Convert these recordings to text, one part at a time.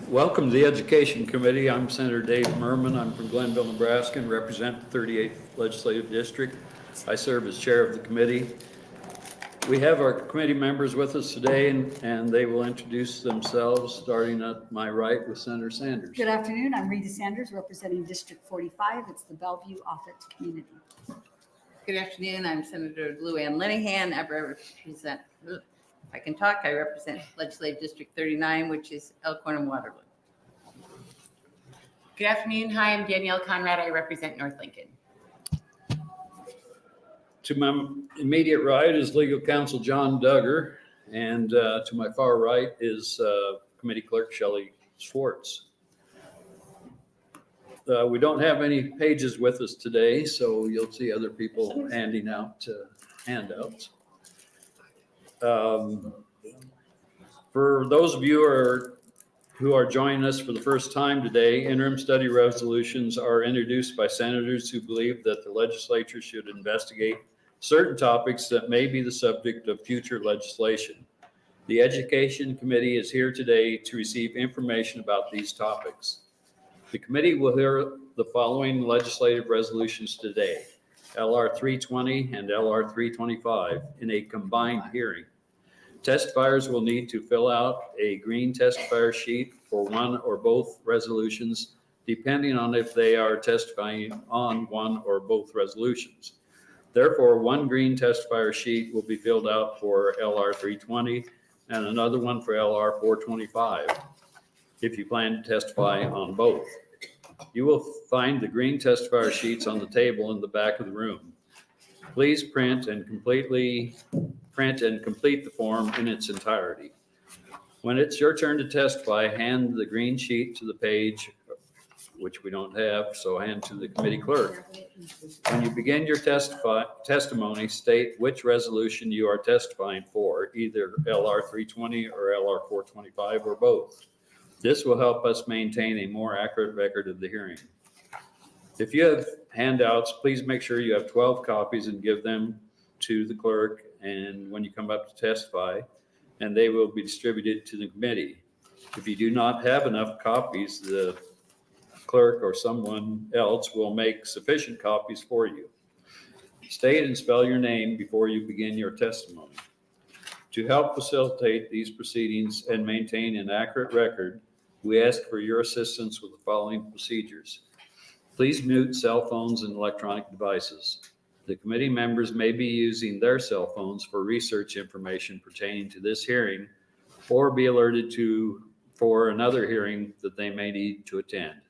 Welcome to the Education Committee. I'm Senator Dave Murman. I'm from Glenville, Nebraska, and represent the 38th Legislative District. I serve as chair of the committee. We have our committee members with us today, and they will introduce themselves, starting at my right with Senator Sanders. Good afternoon. I'm Rita Sanders, representing District 45. It's the Bellevue Offutt community. Good afternoon. I'm Senator Lou Ann Linehan. I represent, if I can talk, I represent Legislative District 39, which is Elkhorn and Waterloo. Good afternoon. Hi, I'm Danielle Conrad. I represent North Lincoln. To my immediate right is Legal Counsel John Duggar, and to my far right is Committee Clerk Shelley Schwartz. We don't have any pages with us today, so you'll see other people handing out handouts. For those of you who are joining us for the first time today, interim study resolutions are introduced by senators who believe that the legislature should investigate certain topics that may be the subject of future legislation. The Education Committee is here today to receive information about these topics. The committee will hear the following legislative resolutions today: LR 320 and LR 325 in a combined hearing. Testifiers will need to fill out a green testifier sheet for one or both resolutions, depending on if they are testifying on one or both resolutions. Therefore, one green testifier sheet will be filled out for LR 320 and another one for LR 425 if you plan to testify on both. You will find the green testifier sheets on the table in the back of the room. Please print and complete the form in its entirety. When it's your turn to testify, hand the green sheet to the page, which we don't have, so hand to the committee clerk. When you begin your testimony, state which resolution you are testifying for, either LR 320 or LR 425 or both. This will help us maintain a more accurate record of the hearing. If you have handouts, please make sure you have 12 copies and give them to the clerk and when you come up to testify, and they will be distributed to the committee. If you do not have enough copies, the clerk or someone else will make sufficient copies for you. State and spell your name before you begin your testimony. To help facilitate these proceedings and maintain an accurate record, we ask for your assistance with the following procedures. Please mute cell phones and electronic devices. The committee members may be using their cell phones for research information pertaining to this hearing or be alerted for another hearing that they may need to attend.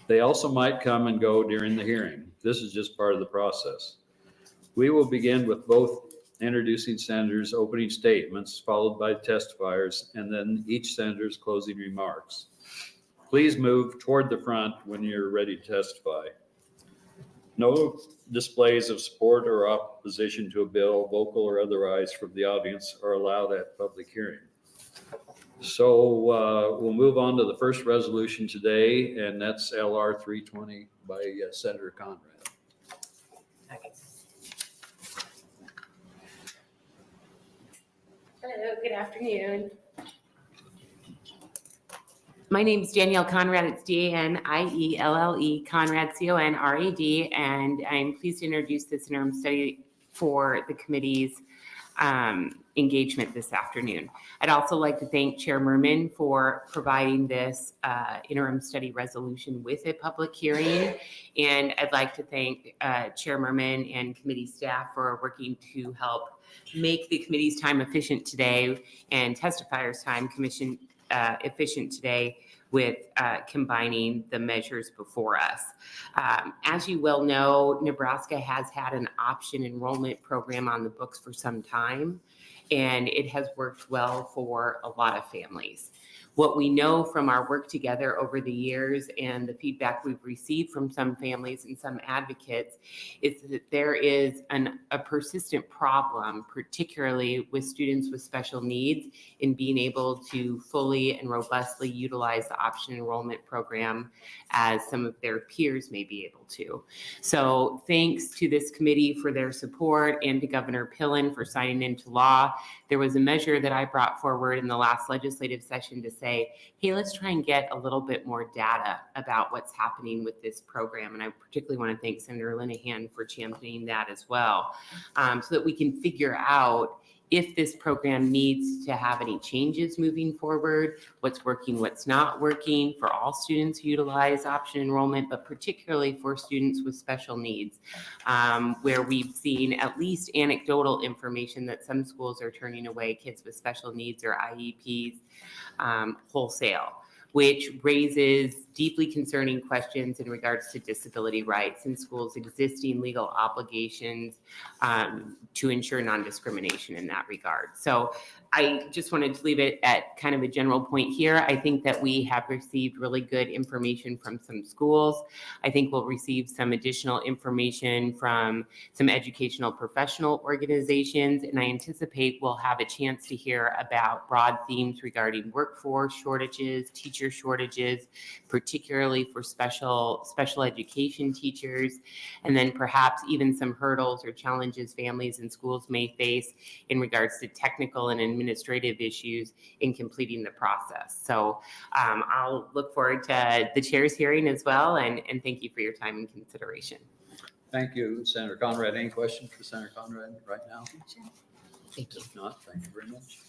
They also might come and go during the hearing. This is just part of the process. We will begin with both introducing senators' opening statements, followed by testifiers, and then each senator's closing remarks. Please move toward the front when you're ready to testify. No displays of support or opposition to a bill, vocal or otherwise, from the audience are allowed at public hearing. So we'll move on to the first resolution today, and that's LR 320 by Senator Conrad. Hello, good afternoon. My name is Danielle Conrad. It's D-A-N-I-E-L-L-E, Conrad, C-O-N-R-A-D, and I'm pleased to introduce this interim study for the committee's engagement this afternoon. I'd also like to thank Chair Murman for providing this interim study resolution with a public hearing. And I'd like to thank Chair Murman and committee staff for working to help make the committee's time efficient today and testifiers' time efficient today with combining the measures before us. As you well know, Nebraska has had an option enrollment program on the books for some time, and it has worked well for a lot of families. What we know from our work together over the years and the feedback we've received from some families and some advocates is that there is a persistent problem, particularly with students with special needs, in being able to fully and robustly utilize the option enrollment program as some of their peers may be able to. So thanks to this committee for their support and to Governor Pillen for signing into law there was a measure that I brought forward in the last legislative session to say, hey, let's try and get a little bit more data about what's happening with this program. And I particularly want to thank Senator Linehan for championing that as well, so that we can figure out if this program needs to have any changes moving forward, what's working, what's not working for all students who utilize option enrollment, but particularly for students with special needs, where we've seen at least anecdotal information that some schools are turning away kids with special needs or IEPs wholesale, which raises deeply concerning questions in regards to disability rights and schools' existing legal obligations to ensure non-discrimination in that regard. So I just wanted to leave it at kind of a general point here. I think that we have received really good information from some schools. I think we'll receive some additional information from some educational professional organizations, and I anticipate we'll have a chance to hear about broad themes regarding workforce shortages, teacher shortages, particularly for special education teachers, and then perhaps even some hurdles or challenges families and schools may face in regards to technical and administrative issues in completing the process. So I'll look forward to the chair's hearing as well, and thank you for your time and consideration. Thank you, Senator Conrad. Any questions for Senator Conrad right now? Thank you. If not, thank you very much.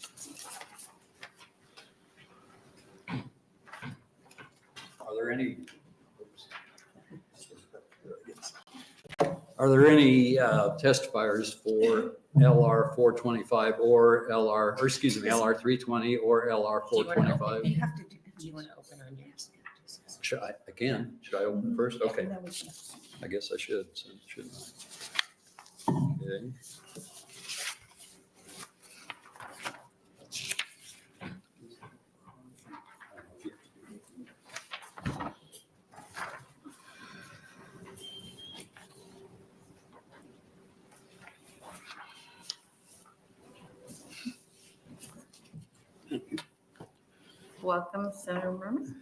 Are there any testifiers for LR 425 or LR 320 or LR 425? You have to do. Do you want to open on yours? Should I open first? Okay, And then we can- I guess I should, shouldn't I? Okay. Welcome, Senator Murman.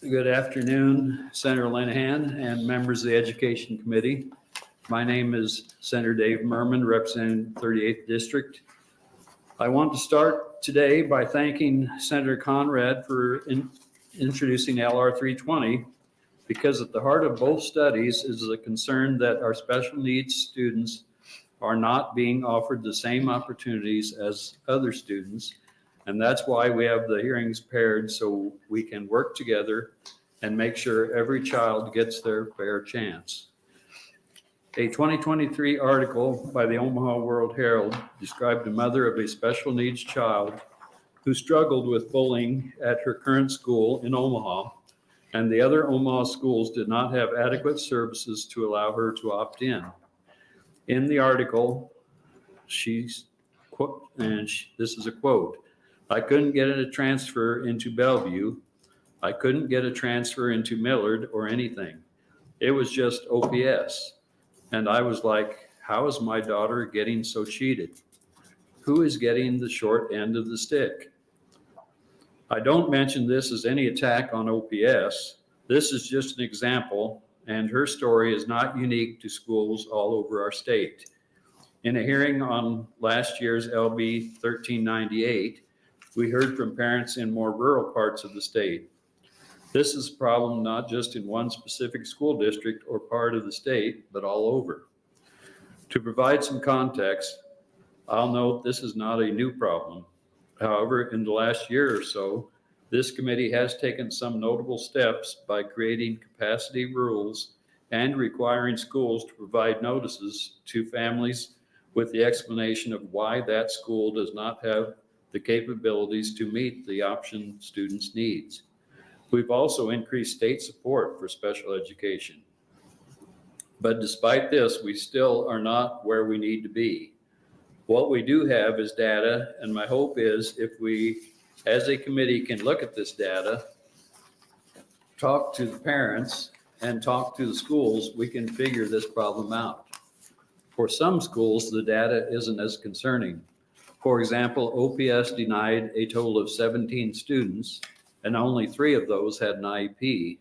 Good afternoon, Senator Linehan and members of the Education Committee. My name is Senator Dave Murman, representing 38th District. I want to start today by thanking Senator Conrad for introducing LR 320, because at the heart of both studies is the concern that our special needs students are not being offered the same opportunities as other students. And that's why we have the hearings paired, so we can work together and make sure every child gets their fair chance. A 2023 article by the Omaha World Herald described a mother of a special needs child who struggled with bullying at her current school in Omaha, and the other Omaha schools did not have adequate services to allow her to opt in. In the article, this is a quote, "I couldn't get a transfer into Bellevue. I couldn't get a transfer into Millard or anything. It was just OPS. And I was like, how is my daughter getting so cheated? Who is getting the short end of the stick?" I don't mention this as any attack on OPS. This is just an example, and her story is not unique to schools all over our state. In a hearing on last year's LB 1398, we heard from parents in more rural parts of the state. This is a problem not just in one specific school district or part of the state, but all over. To provide some context, I'll note this is not a new problem. However, in the last year or so, this committee has taken some notable steps by creating capacity rules and requiring schools to provide notices to families with the explanation of why that school does not have the capabilities to meet the option students' needs. We've also increased state support for special education. But despite this, we still are not where we need to be. What we do have is data, and my hope is if we, as a committee, can look at this data, talk to the parents, and talk to the schools, we can figure this problem out. For some schools, the data isn't as concerning. For example, OPS denied a total of 17 students, and only 3 of those had an IEP.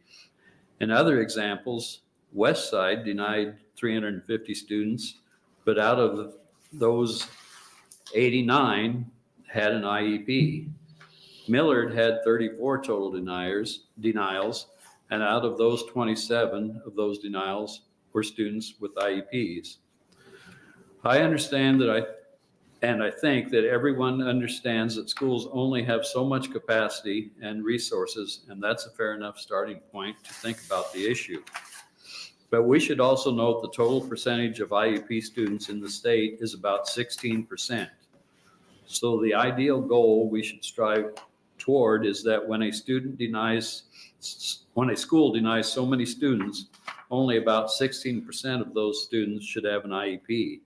In other examples, Westside denied 350 students, but out of those 89 had an IEP. Millard had 34 total denials, and out of those 27 of those denials were students with IEPs. I understand that I think that everyone understands that schools only have so much capacity and resources, and that's a fair enough starting point to think about the issue. But we should also note the total percentage of IEP students in the state is about 16%. So the ideal goal we should strive toward is that when a school denies so many students, only about 16% of those students should have an IEP.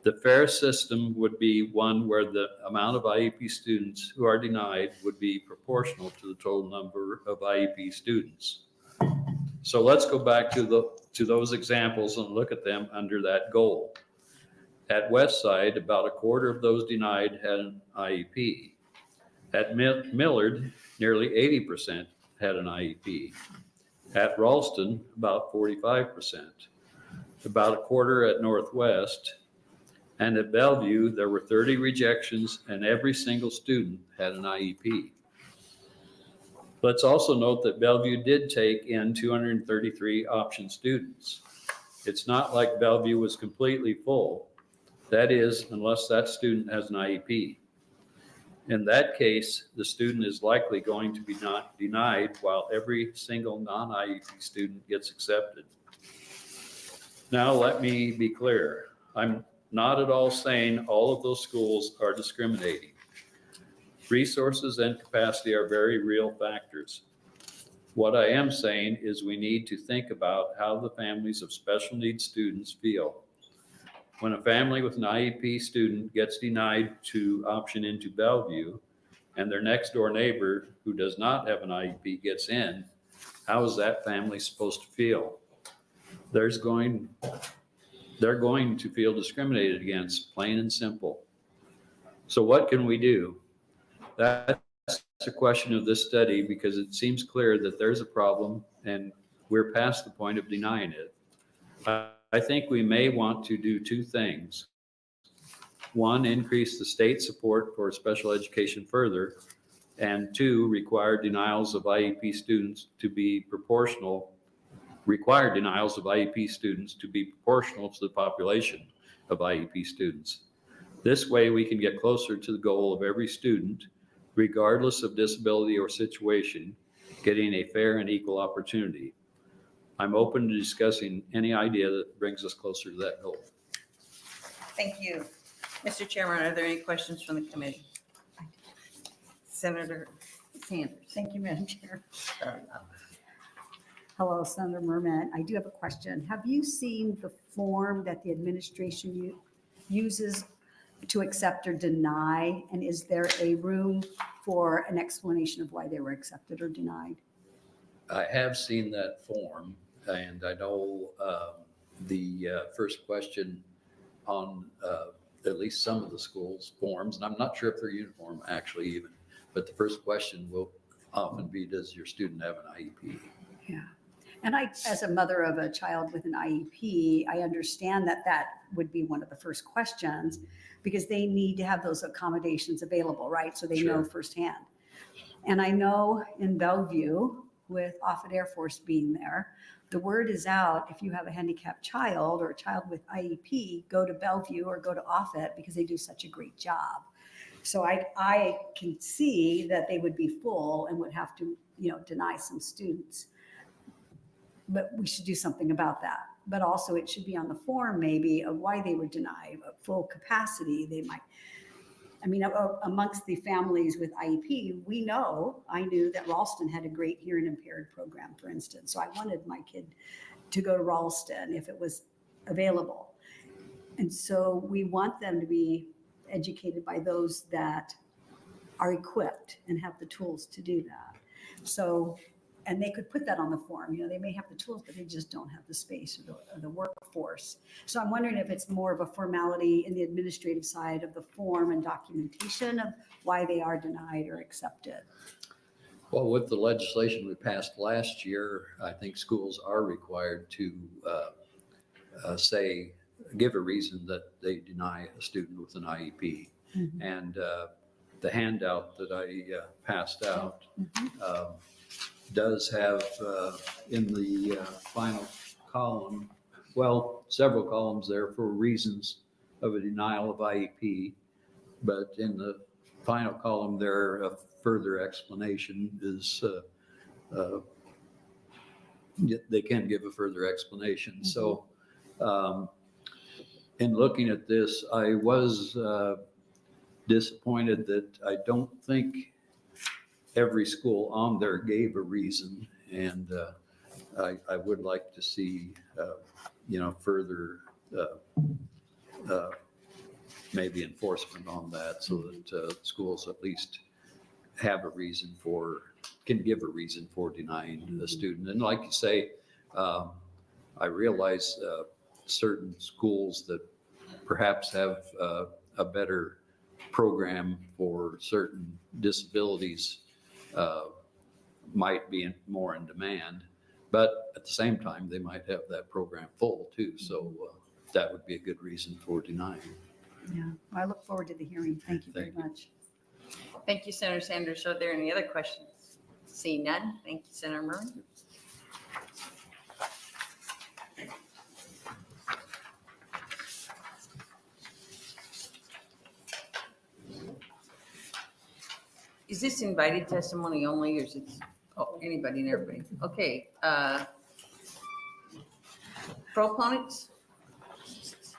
The fair system would be one where the amount of IEP students who are denied would be proportional to the total number of IEP students. So let's go back to those examples and look at them under that goal. At Westside, about a quarter of those denied had an IEP. At Millard, nearly 80% had an IEP. At Ralston, about 45%. About a quarter at Northwest. And at Bellevue, there were 30 rejections and every single student had an IEP. Let's also note that Bellevue did take in 233 option students. It's not like Bellevue was completely full. That is, unless that student has an IEP. In that case, the student is likely going to be not denied while every single non-IEP student gets accepted. Now, let me be clear. I'm not at all saying all of those schools are discriminating. Resources and capacity are very real factors. What I am saying is we need to think about how the families of special needs students feel. When a family with an IEP student gets denied to option into Bellevue and their next door neighbor who does not have an IEP gets in, how is that family supposed to feel? They're going to feel discriminated against, plain and simple. So what can we do? That's a question of this study because it seems clear that there's a problem and we're past the point of denying it. I think we may want to do two things. One, increase the state support for special education further, and two, require denials of IEP students to be proportional to the population of IEP students. This way we can get closer to the goal of every student, regardless of disability or situation, getting a fair and equal opportunity. I'm open to discussing any idea that brings us closer to that goal. Thank you. Mr. Chairman, are there any questions from the committee? Senator Sanders. Thank you, Madam Chair. Hello, Senator Murman. I do have a question. Have you seen the form that the administration uses to accept or deny? And is there a room for an explanation of why they were accepted or denied? I have seen that form, and I know the first question on at least some of the schools' forms, and I'm not sure if they're uniform actually even, but the first question will often be, does your student have an IEP? Yeah. And I, as a mother of a child with an IEP, I understand that that would be one of the first questions because they need to have those accommodations available, right? So they know firsthand. And I know in Bellevue, with Offutt Air Force being there, the word is out, if you have a handicapped child or a child with IEP, go to Bellevue or go to Offutt because they do such a great job. So I can see that they would be full and would have to, deny some students. But we should do something about that. But also it should be on the form maybe of why they were denied, full capacity. They might, amongst the families with IEP, I knew that Ralston had a great hearing impaired program, for instance. So I wanted my kid to go to Ralston if it was available. And so we want them to be educated by those that are equipped and have the tools to do that. So, and they could put that on the form. They may have the tools, but they just don't have the space or the workforce. So I'm wondering if it's more of a formality in the administrative side of the form and documentation of why they are denied or accepted. Well, with the legislation we passed last year, I think schools are required to give a reason that they deny a student with an IEP. Mhm. And the handout that I passed out does have in the final column, well, several columns there for reasons of a denial of IEP. But in the final column there, a further explanation is, they can give a further explanation. So in looking at this, I was disappointed that I don't think every school on there gave a reason. And I would like to see, further maybe enforcement on that, so that schools at least have a reason can give a reason for denying the student. And like you say, I realize certain schools that perhaps have a better program for certain disabilities might be more in demand, but at the same time, they might have that program full too. So that would be a good reason for denying. Yeah, I look forward to the hearing. Thank you very Thank you. much. Thank you, Senator Sanders. Are there any other questions? Seeing none, thank you, Senator Murman. Is this invited testimony only, or is it anybody and everybody? Okay. Proponents?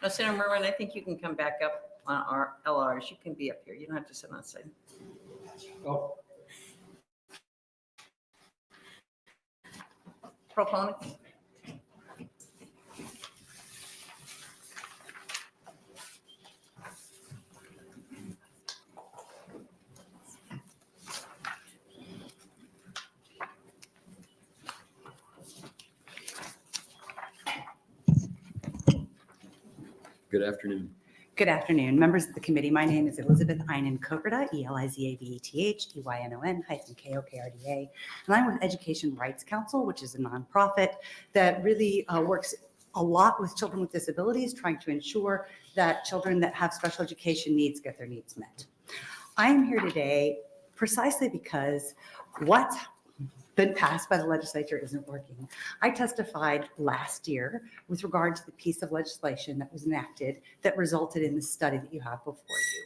No, Senator Murman, I think you can come back up on our LRs. You can be up here. You don't have to sit on the side. Oh. Proponents? Good afternoon. Good afternoon, members of the committee. My name is Elizabeth Einen Kokerda, Elizabeth Eynon-Kokrda, and I'm with Education Rights Council, which is a nonprofit that really works a lot with children with disabilities, trying to ensure that children that have special education needs get their needs met. I am here today precisely because what's been passed by the legislature isn't working. I testified last year with regard to the piece of legislation that was enacted that resulted in the study that you have before you.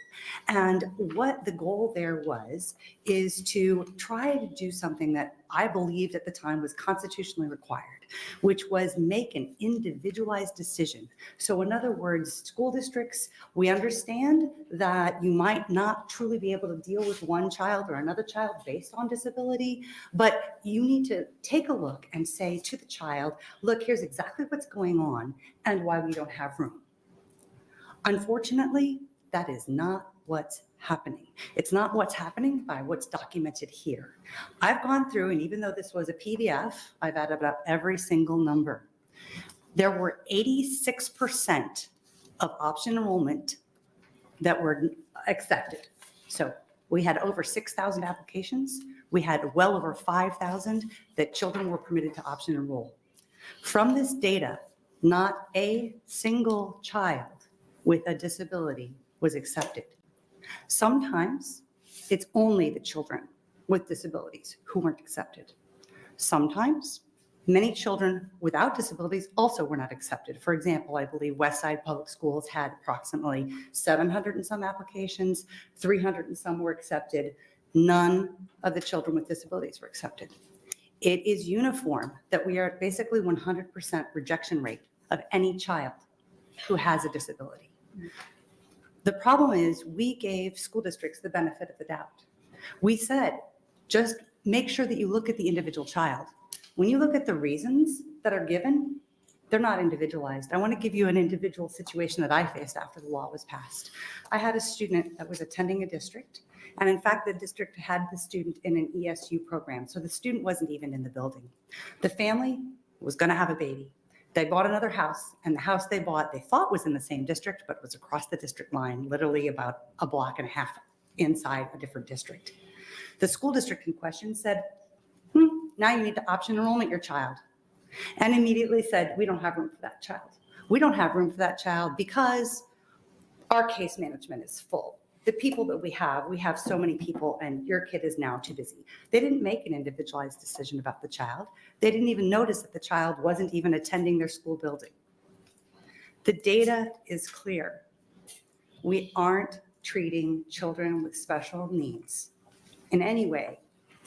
And what the goal there was is to try to do something that I believed at the time was constitutionally required, which was make an individualized decision. So in other words, school districts, we understand that you might not truly be able to deal with one child or another child based on disability, but you need to take a look and say to the child, look, here's exactly what's going on and why we don't have room. Unfortunately, that is not what's happening. It's not what's happening by what's documented here. I've gone through, and even though this was a PDF, I've added up every single number. There were 86% of option enrollment that were accepted. So we had over 6,000 applications. We had well over 5,000 that children were permitted to option enroll. From this data, not a single child with a disability was accepted. Sometimes it's only the children with disabilities who weren't accepted. Sometimes many children without disabilities also were not accepted. For example, I believe Westside Public Schools had approximately 700 and some applications, 300 and some were accepted. None of the children with disabilities were accepted. It is uniform that we are at basically 100% rejection rate of any child who has a disability. The problem is we gave school districts the benefit of the doubt. We said, just make sure that you look at the individual child. When you look at the reasons that are given, they're not individualized. I want to give you an individual situation that I faced after the law was passed. I had a student that was attending a district, and in fact, the district had the student in an ESU program, so the student wasn't even in the building. The family was going to have a baby. They bought another house, and the house they bought, they thought was in the same district, but was across the district line, literally about a block and a half inside a different district. The school district in question said, now you need to option enrollment your child. And immediately said, we don't have room for that child. We don't have room for that child because our case management is full. the people that we have so many people, and your kid is now too busy. They didn't make an individualized decision about the child. They didn't even notice that the child wasn't even attending their school building. The data is clear. We aren't treating children with special needs in any way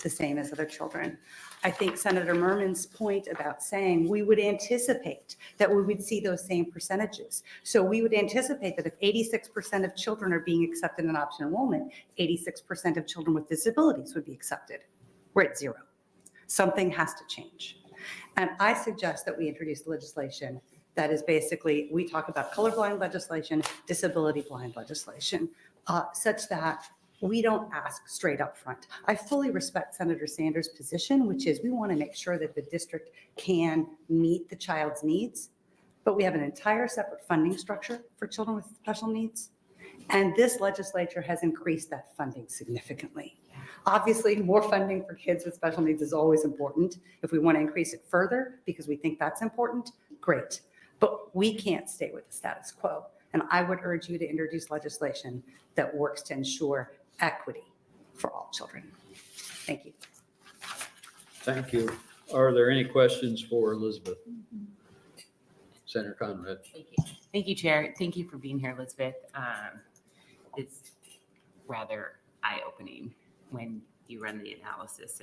the same as other children. I think Senator Murman's point about saying we would anticipate that we would see those same percentages. So we would anticipate that if 86% of children are being accepted in option enrollment, 86% of children with disabilities would be accepted. We're at 0. Something has to change. And I suggest that we introduce legislation that is basically, we talk about colorblind legislation, disability blind legislation, such that we don't ask straight up front. I fully respect Senator Sanders' position, which is we want to make sure that the district can meet the child's needs, but we have an entire separate funding structure for children with special needs. And this legislature has increased that funding significantly. Obviously, more funding for kids with special needs is always important. If we want to increase it further because we think that's important, great. But we can't stay with the status quo. And I would urge you to introduce legislation that works to ensure equity for all children. Thank you. Thank you. Are there any questions for Elizabeth? Senator Conrad. Thank you. Thank you, Chair. Thank you for being here, Elizabeth. It's rather eye-opening when you run the analysis,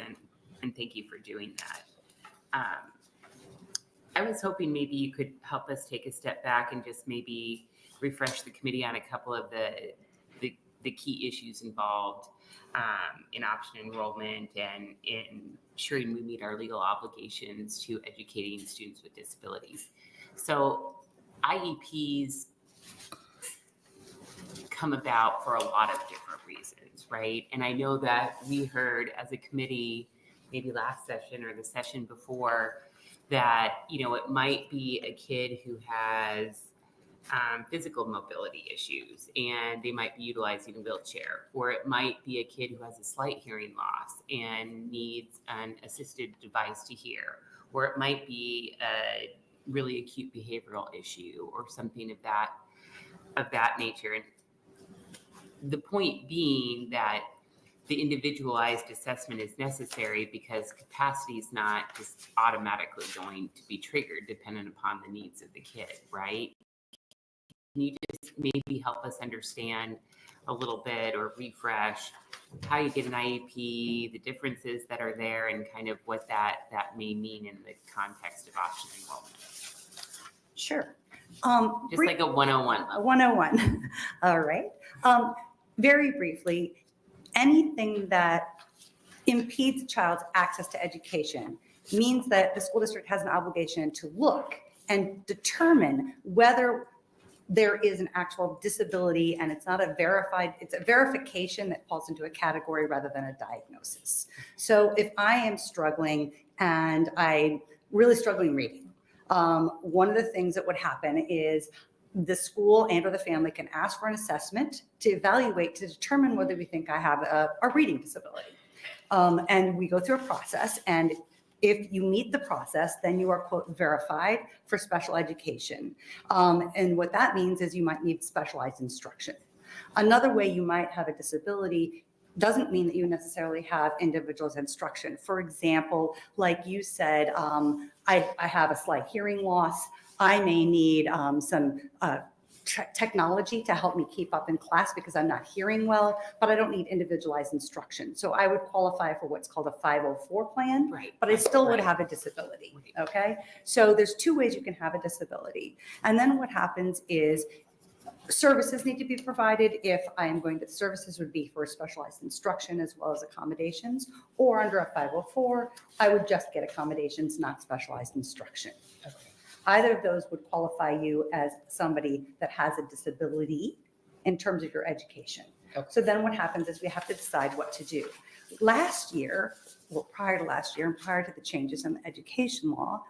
and thank you for doing that. I was hoping maybe you could help us take a step back and just maybe refresh the committee on a couple of the key issues involved in option enrollment and in ensuring we meet our legal obligations to educating students with disabilities. So IEPs come about for a lot of different reasons, right? And I know that we heard as a committee, maybe last session or the session before, that, you know, it might be a kid who has physical mobility issues and they might be utilizing a wheelchair, or it might be a kid who has a slight hearing loss and needs an assisted device to hear, or it might be a really acute behavioral issue or something of that nature. And the point being that the individualized assessment is necessary because capacity is not just automatically going to be triggered dependent upon the needs of the kid, right? Can you just maybe help us understand a little bit or refresh how you get an IEP, the differences that are there, and kind of what that may mean in the context of option enrollment? Sure. Just like a 101 level. 101. All right. Very briefly, anything that impedes a child's access to education means that the school district has an obligation to look and determine whether there is an actual disability, and it's not a verified, it's a verification that falls into a category rather than a diagnosis. So if I am struggling and I'm really struggling reading, one of the things that would happen is the school and or the family can ask for an assessment to evaluate, to determine whether we think I have a reading disability. And we go through a process, and if you meet the process, then you are, quote, verified for special education. And what that means is you might need specialized instruction. Another way you might have a disability doesn't mean that you necessarily have individualized instruction. For example, like you said, I have a slight hearing loss. I may need some technology to help me keep up in class because I'm not hearing well, but I don't need individualized instruction. So I would qualify for what's called a 504 plan, Right. but I still would have a disability, okay? So there's two ways you can have a disability. And then what happens is services need to be provided. If I am going to, services would be for specialized instruction as well as accommodations, or under a 504, I would just get accommodations, not specialized instruction. Okay. Either of those would qualify you as somebody that has a disability in terms of your education. Okay. So then what happens is we have to decide what to do. Last year, well, prior to last year and prior to the changes in the education law,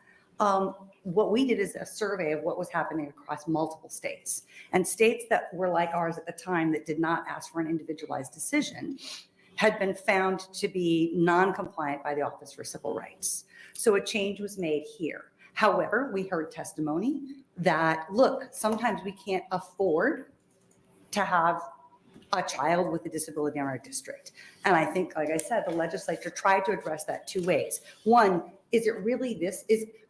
what we did is a survey of what was happening across multiple states. And states that were like ours at the time that did not ask for an individualized decision had been found to be non-compliant by the Office for Civil Rights. So a change was made here. However, we heard testimony that, look, sometimes we can't afford to have a child with a disability in our district. And I think, like I said, the legislature tried to address that two ways. One, is it really this?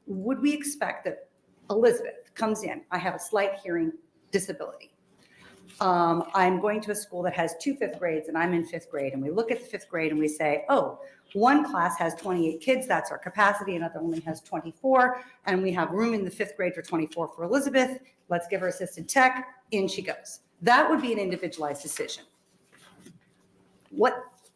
Would we expect that Elizabeth comes in, I have a slight hearing disability. I'm going to a school that has 2 5th grades and I'm in 5th grade, and we look at the 5th grade and we say, oh, one class has 28 kids, that's our capacity, another only has 24, and we have room in the 5th grade for 24 for Elizabeth. Let's give her assisted tech, in she goes. That would be an individualized decision.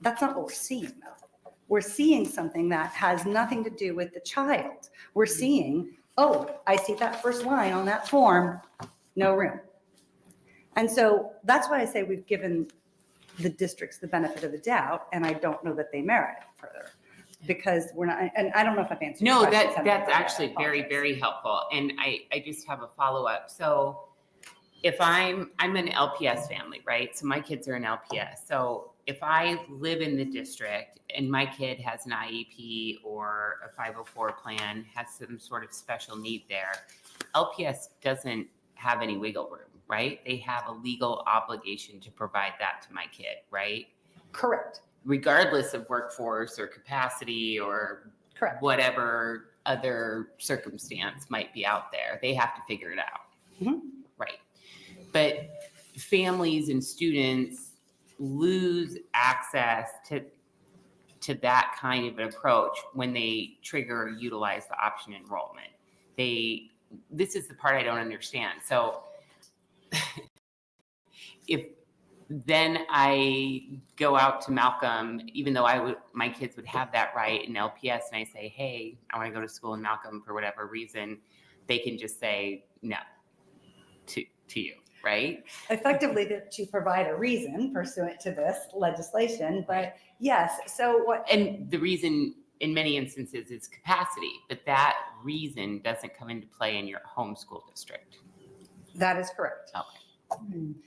That's not what we're seeing though. We're seeing something that has nothing to do with the child. We're seeing, oh, I see that first line on that form, no room. And so that's why I say we've given the districts the benefit of the doubt, and I don't know that they merit it further, because we're not, and I don't know if I've answered your No, question, that's Senator, actually I very, apologize. very helpful. And I just have a follow-up. So if I'm an LPS family, right? So my kids are in LPS. So if I live in the district and my kid has an IEP or a 504 plan, has some sort of special need there, LPS doesn't have any wiggle room, right? They have a legal obligation to provide that to my kid, right? Correct, Regardless of workforce or capacity or correct. whatever other circumstance might be out there, they have to figure it out. Mhm. Right. But families and students lose access to that kind of an approach when they trigger or utilize the option enrollment. This is the part I don't understand. So if then I go out to Malcolm, even though my kids would have that right in LPS, and I say, hey, I want to go to school in Malcolm for whatever reason, they can just say no to you, right? Effectively to provide a reason pursuant to this legislation, but yes, so what? And the reason in many instances is capacity, but that reason doesn't come into play in your home school district. That is correct. Okay.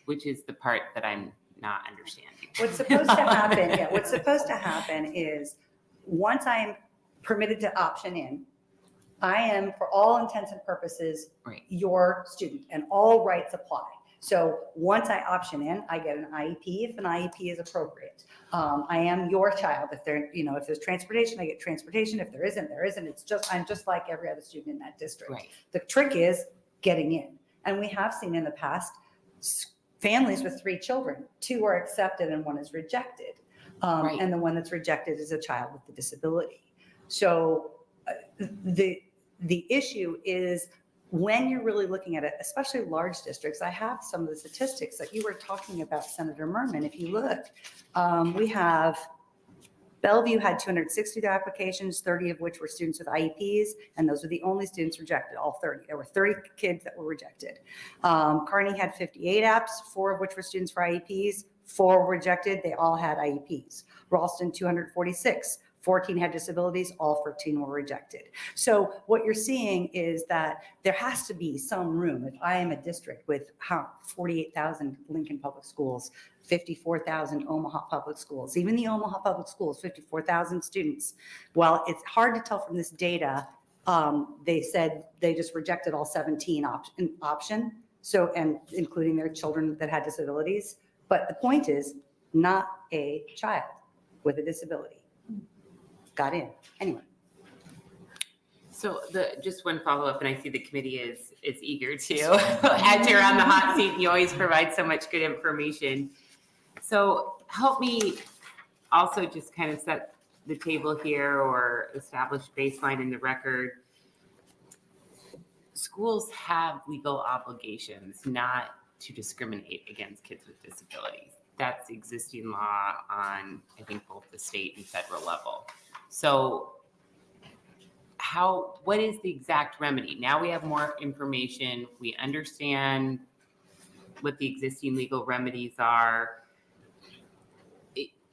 Which is the part that I'm not understanding. What's supposed to happen, what's supposed to happen is once I'm permitted to option in, I am, for all intents and purposes, Right. your student, and all rights apply. So once I option in, I get an IEP if an IEP is appropriate. I am your child. If if there's transportation, I get transportation. If there isn't, there isn't. I'm just like every other student in that district. Right. The trick is getting in. And we have seen in the past families with 3 children, 2 are accepted and 1 is rejected. Right. And the one that's rejected is a child with a disability. So the issue is when you're really looking at it, especially large districts. I have some of the statistics that you were talking about, Senator Murman. If you look, we have Bellevue had 260 applications, 30 of which were students with IEPs, and those were the only students rejected, all 30. There were 30 kids that were rejected. Kearney had 58 apps, 4 of which were students for IEPs, 4 were rejected, they all had IEPs. Ralston, 246, 14 had disabilities, all 14 were rejected. So what you're seeing is that there has to be some room. If I am a district with 48,000 Lincoln Public Schools, 54,000 Omaha Public Schools, even the Omaha Public Schools, 54,000 students. Well, it's hard to tell from this data. They said they just rejected all 17 option, so, and including their children that had disabilities. But the point is, not a child with a disability got in. Anyway. So just one follow-up, and I see the committee is eager to, as you're on the hot seat, you always provide so much good information. So help me also just kind of set the table here or establish baseline in the record. Schools have legal obligations not to discriminate against kids with disabilities. That's existing law on, I think, both the state and federal level. So what is the exact remedy? Now we have more information. We understand what the existing legal remedies are.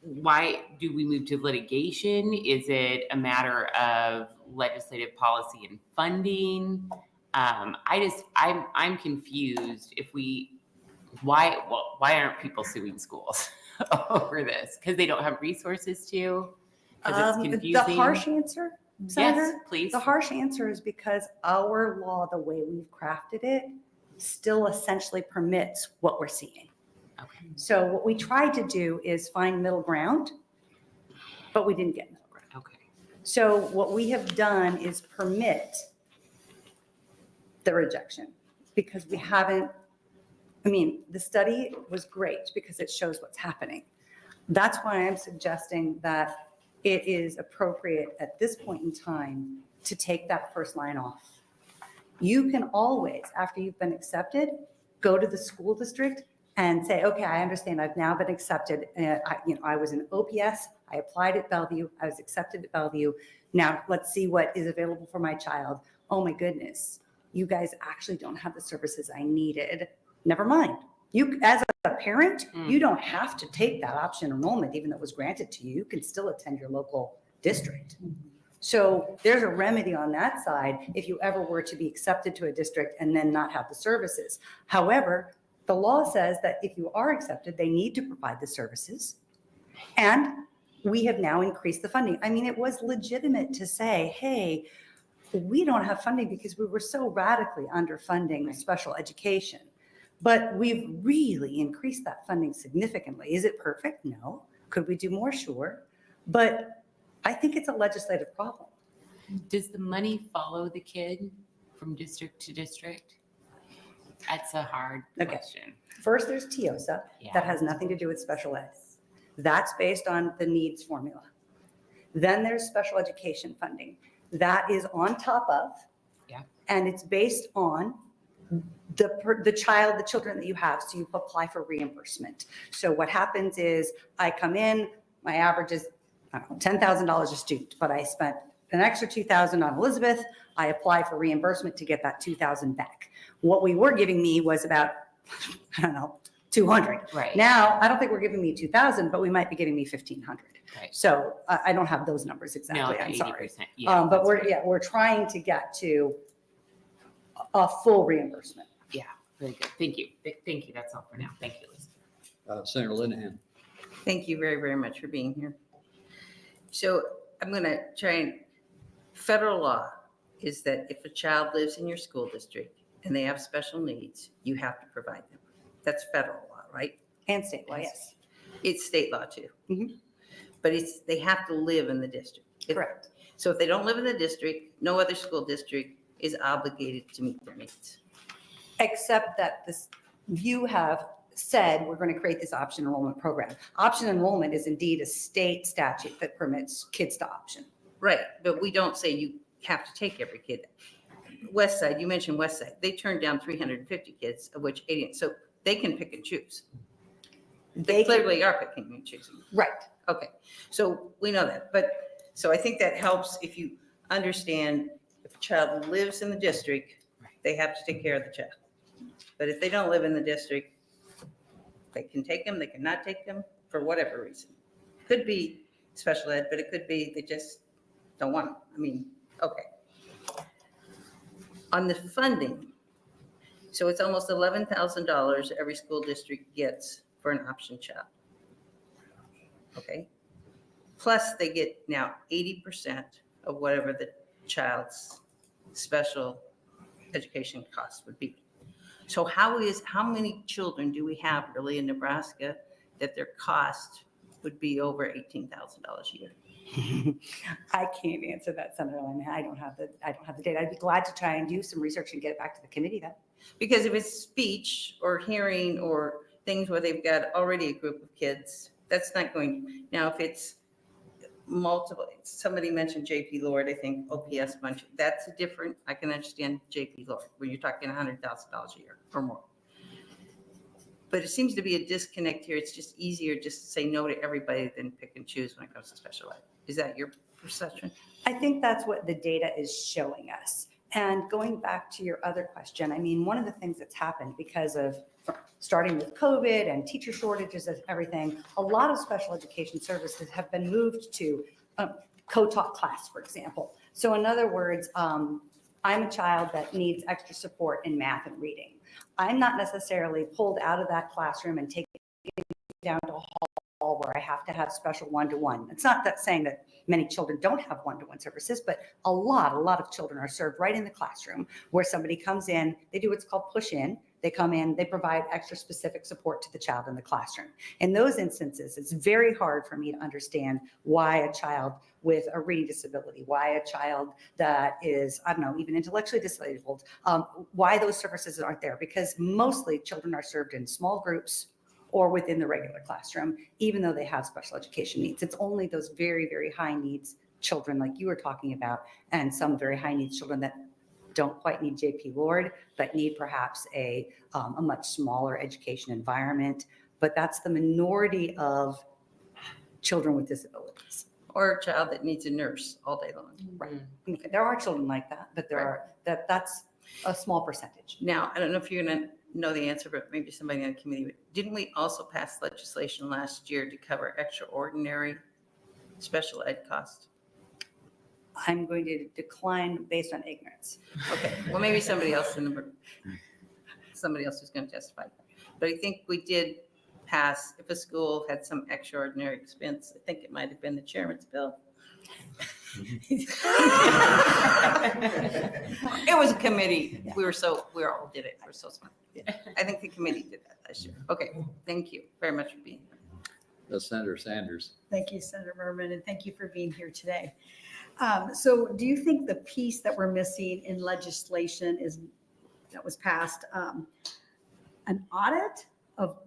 Why do we move to litigation? Is it a matter of legislative policy and funding? I'm confused. Why aren't people suing schools over this? Because they don't have resources to? Because it's confusing? The harsh answer, Senator? Yes, please. The harsh answer is because our law, the way we've crafted it, still essentially permits what we're seeing. Okay. So what we tried to do is find middle ground, but we didn't get middle ground. Okay. So what we have done is permit the rejection because we haven't, I mean, the study was great because it shows what's happening. That's why I'm suggesting that it is appropriate at this point in time to take that first line off. You can always, after you've been accepted, go to the school district and say, okay, I understand, I've now been accepted. I was in OPS, I applied at Bellevue, I was accepted at Bellevue. Now let's see what is available for my child. Oh my goodness, you guys actually don't have the services I needed. Never mind. You, as a parent, you don't have to take that option enrollment, even though it was granted to you. You can still attend your local district. So there's a remedy on that side if you ever were to be accepted to a district and then not have the services. However, the law says that if you are accepted, they need to provide the services. And we have now increased the funding. I mean, it was legitimate to say, hey, we don't have funding because we were so radically underfunding special education. But we've really increased that funding significantly. Is it perfect? No. Could we do more? Sure. But I think it's a legislative problem. Does the money follow the kid from district to district? That's a hard question. First, there's TIOSA. Yeah. That has nothing to do with special ed. That's based on the needs formula. Then there's special education funding. That is on top of, and it's based on the children that you have. So you apply for reimbursement. So what happens is I come in, my average is, I don't know, $10,000 a student, but I spent an extra $2,000 on Elizabeth. I apply for reimbursement to get that $2,000 back. What we were giving me was about, I don't know, $200. Right. Now, I don't think we're giving me $2,000, but we might be giving me $1,500. Right. So I don't have those numbers exactly. No, I'm sorry. 80%. Yeah, But that's we're, right. we're trying to get to a full reimbursement. Yeah, very good. Thank you. Thank you. That's all for now. Thank you, Liz. Senator Linehan. Thank you very, very much for being here. So I'm going to try and, federal law is that if a child lives in your school district and they have special needs, you have to provide them. That's federal law, right? And state law, yes. It's state law too. Mhm. But they have to live in the district. Correct. So if they don't live in the district, no other school district is obligated to meet their needs. Except that you have said we're going to create this option enrollment program. Option enrollment is indeed a state statute that permits kids to option. Right, but we don't say you have to take every kid. West Side, you mentioned West Side, they turned down 350 kids, of which 80, so they can pick and choose. They clearly are picking and choosing. Right. Okay, so we know that, but, so I think that helps if you understand if a child lives in the district, they have to take care of the child. But if they don't live in the district, they can take them, they cannot take them for whatever reason. Could be special ed, but it could be they just don't want them. I mean, okay. On the funding, so it's almost $11,000 every school district gets for an option child. Okay. Plus they get now 80% of whatever the child's special education costs would be. So how many children do we have really in Nebraska that their cost would be over $18,000 a year? I can't answer that, Senator Lynn. I don't have the data. I'd be glad to try and do some research and get it back to the committee then. Because if it's speech or hearing or things where they've got already a group of kids, that's not going, now if it's multiple, somebody mentioned JP Lord, I think OPS bunch, that's a different, I can understand JP Lord, when you're talking $100,000 a year or more. But it seems to be a disconnect here. It's just easier just to say no to everybody than pick and choose when it comes to special ed. Is that your perception? I think that's what the data is showing us. And going back to your other question, I mean, one of the things that's happened because of starting with COVID and teacher shortages and everything, a lot of special education services have been moved to co-taught class, for example. So in other words, I'm a child that needs extra support in math and reading. I'm not necessarily pulled out of that classroom and taken down to a hall where I have to have special one-to-one. It's not that saying that many children don't have one-to-one services, but a lot of children are served right in the classroom where somebody comes in, they do what's called push in, They come in, they provide extra specific support to the child in the classroom. In those instances, it's very hard for me to understand why a child with a reading disability, why a child that is, I don't know, even intellectually disabled, why those services aren't there, because mostly children are served in small groups or within the regular classroom, even though they have special education needs. It's only those very, very high needs children like you were talking about, and some very high needs children that don't quite need JP Lord, but need perhaps a much smaller education environment. But that's the minority of children with disabilities. Or a child that needs a nurse all day long. Right. There are children like that, but that's a small percentage. Now, I don't know if you're gonna know the answer, but maybe somebody on the committee, didn't we also pass legislation last year to cover extraordinary special ed costs? I'm going to decline based on ignorance. Okay, well, maybe somebody else in the room, somebody else is going to testify. But I think we did pass, if a school had some extraordinary expense, I think it might have been the chairman's bill. It was a committee. We all did it. We're so smart. I think the committee did that last year. Okay, thank you very much for being here. Senator Sanders. Thank you, Senator Murman, and thank you for being here today. So do you think the piece that we're missing in legislation that was passed, an audit of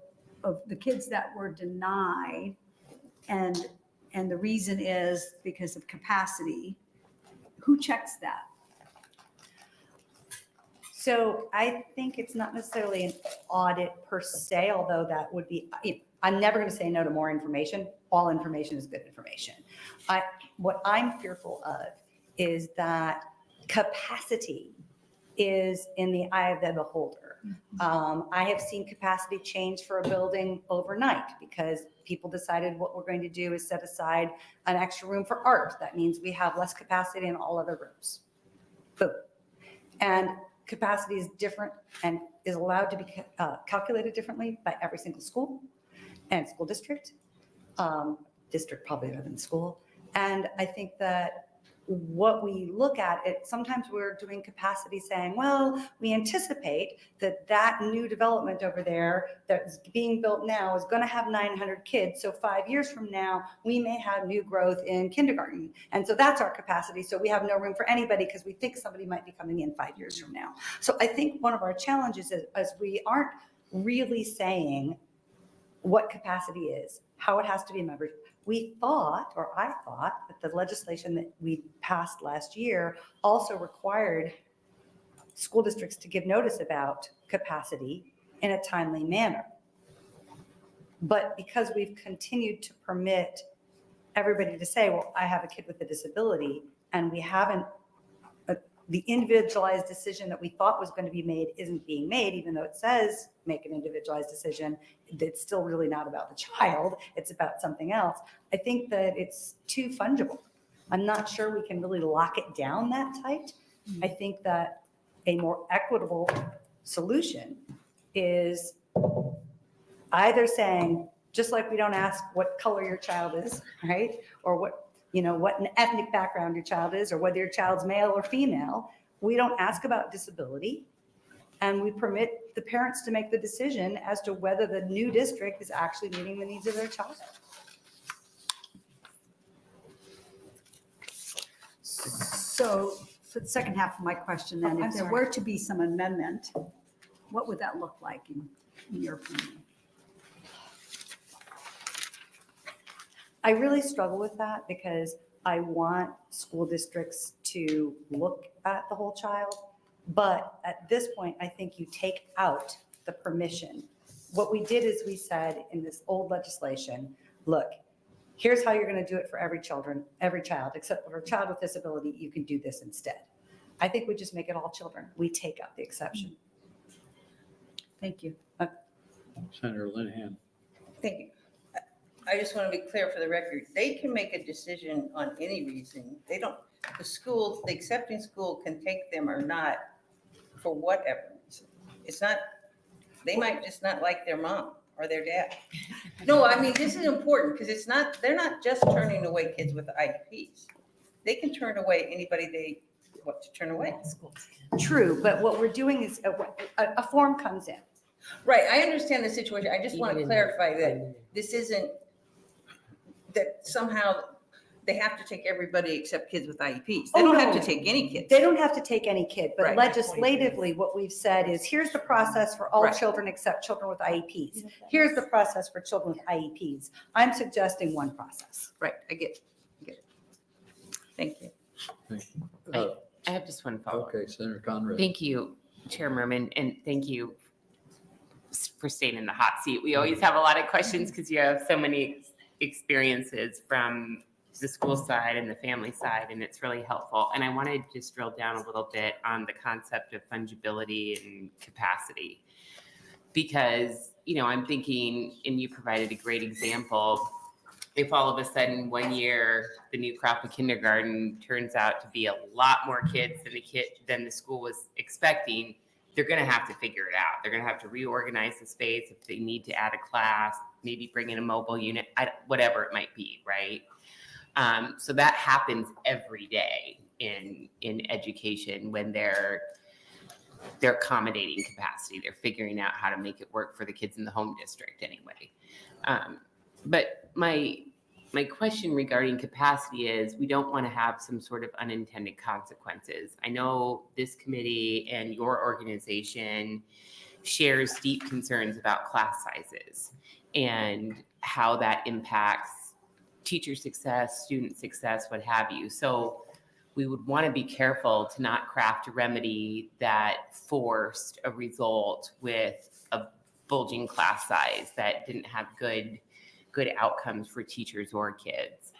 the kids that were denied, and the reason is because of capacity? Who checks that? So I think it's not necessarily an audit per se, although that would be, I'm never going to say no to more information. All information is good information. What I'm fearful of is that capacity is in the eye of the beholder. I have seen capacity change for a building overnight because people decided what we're going to do is set aside an extra room for art. That means we have less capacity in all other rooms. Boom. And capacity is different and is allowed to be calculated differently by every single school and school district. District probably other than school. And I think that what we look at it, sometimes we're doing capacity saying, well, we anticipate that new development over there that's being built now is going to have 900 kids. So 5 years from now, we may have new growth in kindergarten. And so that's our capacity. So we have no room for anybody because we think somebody might be coming in 5 years from now. So I think one of our challenges is we aren't really saying what capacity is, how it has to be measured. We thought, or I thought, that the legislation that we passed last year also required school districts to give notice about capacity in a timely manner. But because we've continued to permit everybody to say, well, I have a kid with a disability, and we haven't, the individualized decision that we thought was going to be made isn't being made, even though it says make an individualized decision. It's still really not about the child. It's about something else. I think that it's too fungible. I'm not sure we can really lock it down that tight. I think that a more equitable solution is either saying, just like we don't ask what color your child is, right? Or what an ethnic background your child is, or whether your child's male or female. We don't ask about disability, and we permit the parents to make the decision as to whether the new district is actually meeting the needs of their child. So for the second half of my question then, Oh, I'm if there sorry. were to be some amendment, what would that look like in your opinion? I really struggle with that because I want school districts to look at the whole child. But at this point, I think you take out the permission. What we did is we said in this old legislation, look, here's how you're going to do it for every child, except for a child with disability, you can do this instead. I think we just make it all children. We take out the exception. Thank you. Senator Linehan. Thank you. I just want to be clear for the record. They can make a decision on any reason. The accepting school can take them or not for whatever reason. It's not, they might just not like their mom or their dad. No, I mean, this is important because they're not just turning away kids with IEPs. They can turn away anybody they what to turn away. True, but what we're doing is a form comes in. Right, I understand the situation. I just want to clarify that this isn't, that somehow they have to take everybody except kids with IEPs. They Oh, don't have no. to take any kids. They don't have to take any kid, but Right. legislatively, what we've said is, here's the process for all Right. children except children with IEPs. Here's the process for children with IEPs. I'm suggesting one process. Right, I get it. Thank you. I have just one follow-up. Okay, Senator Conrad. Thank you, Chair Murman, and thank you for staying in the hot seat. We always have a lot of questions because you have so many experiences from the school side and the family side, and it's really helpful. And I want to just drill down a little bit on the concept of fungibility and capacity, because, you know, I'm thinking, and you provided a great example, if all of a sudden one year the new crop of kindergarten turns out to be a lot more kids than the school was expecting, they're going to have to figure it out. They're going to have to reorganize the space if they need to add a class, maybe bring in a mobile unit, whatever it might be, right? So that happens every day in education when they're accommodating capacity. They're figuring out how to make it work for the kids in the home district anyway. But my question regarding capacity is, we don't want to have some sort of unintended consequences. I know this committee and your organization shares deep concerns about class sizes and how that impacts teacher success, student success, what have you. So we would want to be careful to not craft a remedy that forced a result with a bulging class size that didn't have good outcomes for teachers or kids.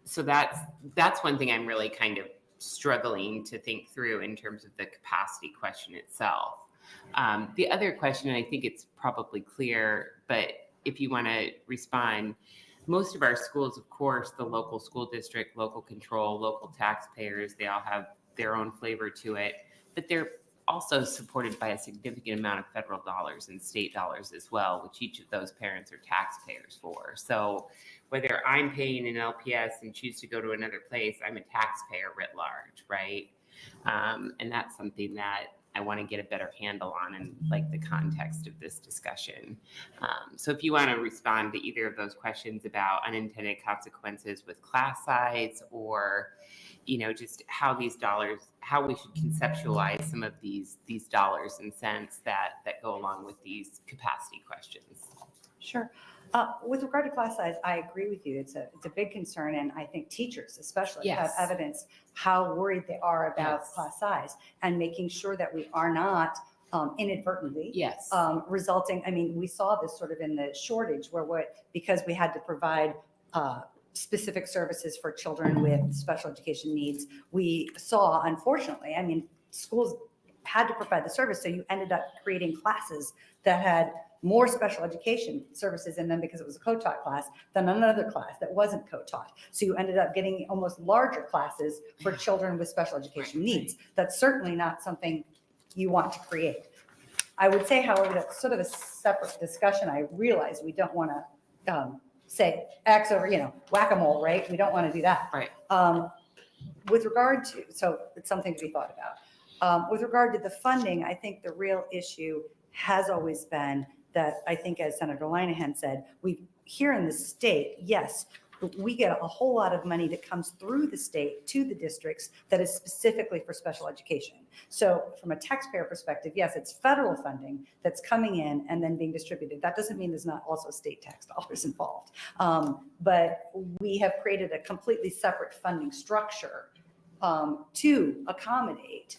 So that's one thing I'm really kind of struggling to think through in terms of the capacity question itself. The other question, and I think it's probably clear, but if you want to respond, most of our schools, of course, the local school district, local control, local taxpayers, they all have their own flavor to it, but they're also supported by a significant amount of federal dollars and state dollars as well, which each of those parents are taxpayers for. So whether I'm paying an LPS and choose to go to another place, I'm a taxpayer writ large, right? And that's something that I want to get a better handle on in like the context of this discussion. So if you want to respond to either of those questions about unintended consequences with class size, or, you know, just how these dollars, how we should conceptualize some of these dollars and cents that go along with these capacity questions. Sure. With regard to class size, I agree with you. It's a big concern, and I think teachers especially have Yes. evidence how worried they are about Yes. class size, and making sure that we are not inadvertently Yes. resulting. I mean, we saw this sort of in the shortage because we had to provide specific services for children with special education needs. We saw, unfortunately, I mean, schools had to provide the service, so you ended up creating classes that had more special education services in them because it was a co-taught class than another class that wasn't co-taught. So you ended up getting almost larger classes for children with special education needs. That's certainly not something you want to create. I would say, however, that's sort of a separate discussion. I realize we don't want to say X over, whack-a-mole, right? We don't want to do that. Right. With regard to, so it's something to be thought about. With regard to the funding, I think the real issue has always been that, I think, as Senator Linehan said, here in the state, yes, we get a whole lot of money that comes through the state to the districts that is specifically for special education. So from a taxpayer perspective, yes, it's federal funding that's coming in and then being distributed. That doesn't mean there's not also state tax dollars involved. But we have created a completely separate funding structure to accommodate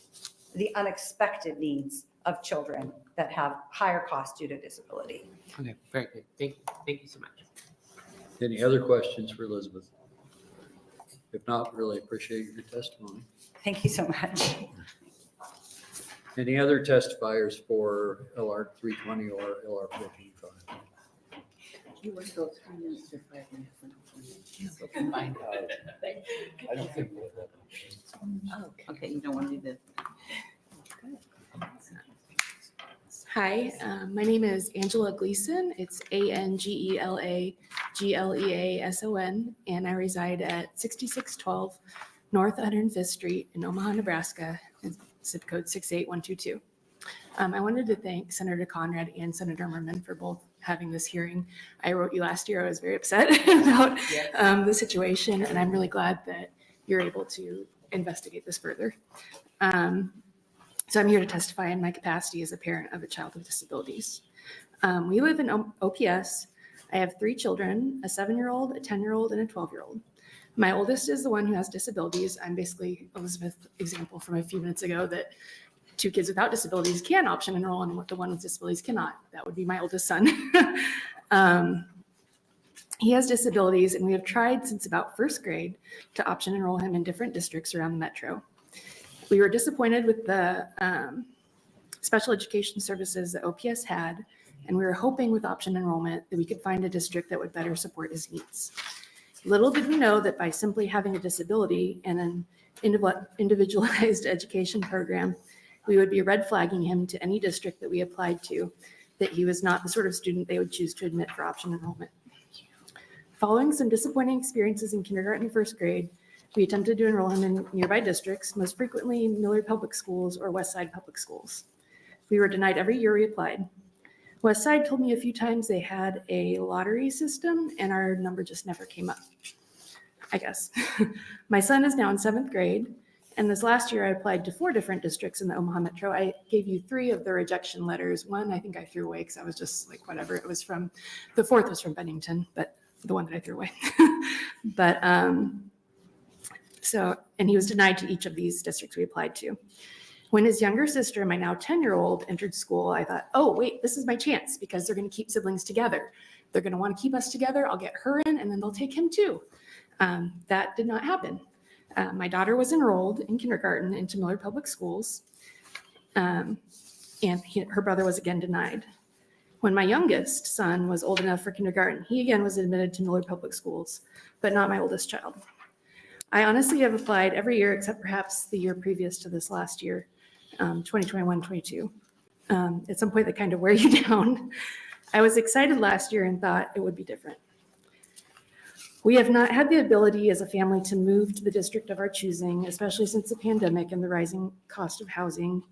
the unexpected needs of children that have higher costs due to disability. Okay, very good. Thank you so much. Any other questions for Elizabeth? If not, really appreciate your testimony. Thank you so much. Any other testifiers for LR 320 or LR 425? You were still 3 minutes or 5 minutes. I don't think we'll have that. Okay, you don't want to do this. Hi, my name is Angela Gleason. It's Angela Gleason, and I reside at 6612 North 105th Street in Omaha, Nebraska, and zip code 68122. I wanted to thank Senator Conrad and Senator Murman for both having this hearing. I wrote you last year. I was very upset about the situation, and I'm really glad that you're able to investigate this further. So I'm here to testify in my capacity as a parent of a child with disabilities. We live in OPS. I have 3 children, a 7-year-old, a 10-year-old, and a 12-year-old. My oldest is the one who has disabilities. I'm basically Elizabeth's example from a few minutes ago that 2 kids without disabilities can option enroll and the one with disabilities cannot. That would be my oldest son. He has disabilities, and we have tried since about 1st grade to option enroll him in different districts around the metro. We were disappointed with the special education services that OPS had, and we were hoping with option enrollment that we could find a district that would better support his needs. Little did we know that by simply having a disability and an individualized education program, we would be red flagging him to any district that we applied to, that he was not the sort of student they would choose to admit for option enrollment. Following some disappointing experiences in kindergarten and 1st grade, we attempted to enroll him in nearby districts, most frequently Millard Public Schools or Westside Public Schools. We were denied every year we applied. Westside told me a few times they had a lottery system and our number just never came up, I guess. My son is now in 7th grade, and this last year I applied to 4 different districts in the Omaha Metro. I gave you 3 of the rejection letters. One I think I threw away because I was just like, whatever. It was from, the 4th was from Bennington, but the one that I threw away. But and he was denied to each of these districts we applied to. When his younger sister, my now 10-year-old, entered school, I thought, oh, wait, this is my chance because they're going to keep siblings together. They're going to want to keep us together. I'll get her in, and then they'll take him too. That did not happen. My daughter was enrolled in kindergarten into Millard Public Schools, and her brother was again denied. When my youngest son was old enough for kindergarten, he again was admitted to Millard Public Schools, but not my oldest child. I honestly have applied every year except perhaps the year previous to this last year, 2021-22. At some point, they kind of wear you down. I was excited last year and thought it would be different. We have not had the ability as a family to move to the district of our choosing, especially since the pandemic and the rising cost of housing.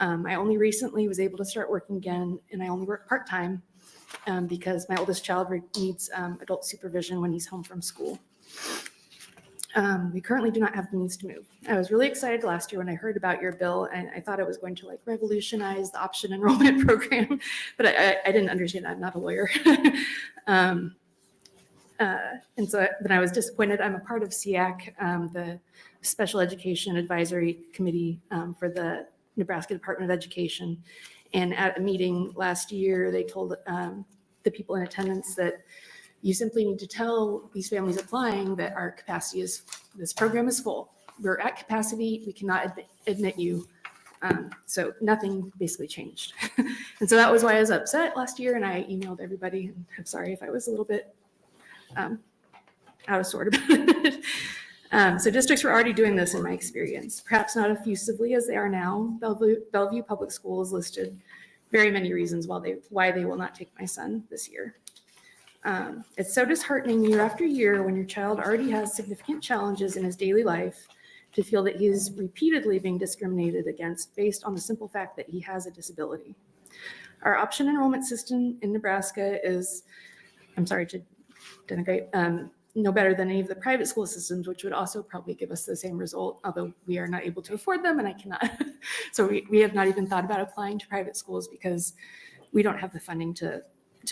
I only recently was able to start working again, and I only work part-time because my oldest child needs adult supervision when he's home from school. We currently do not have the means to move. I was really excited last year when I heard about your bill, and I thought it was going to like revolutionize the option enrollment program, but I didn't understand. I'm not a lawyer. And so then I was disappointed. I'm a part of SEAC, the Special Education Advisory Committee for the Nebraska Department of Education. And at a meeting last year, they told the people in attendance that you simply need to tell these families applying that our capacity is, this program is full. We're at capacity, we cannot admit you. So nothing basically changed. And so that was why I was upset last year, and I emailed everybody, and I'm sorry if I was a little bit out of sort about it. So districts were already doing this in my experience, perhaps not effusively as they are now. Bellevue Public Schools listed very many reasons why they will not take my son this year. It's so disheartening year after year when your child already has significant challenges in his daily life to feel that he is repeatedly being discriminated against based on the simple fact that he has a disability. Our option enrollment system in Nebraska is, I'm sorry to denigrate, no better than any of the private school systems, which would also probably give us the same result, although we are not able to afford them and I cannot. So we have not even thought about applying to private schools because we don't have the funding to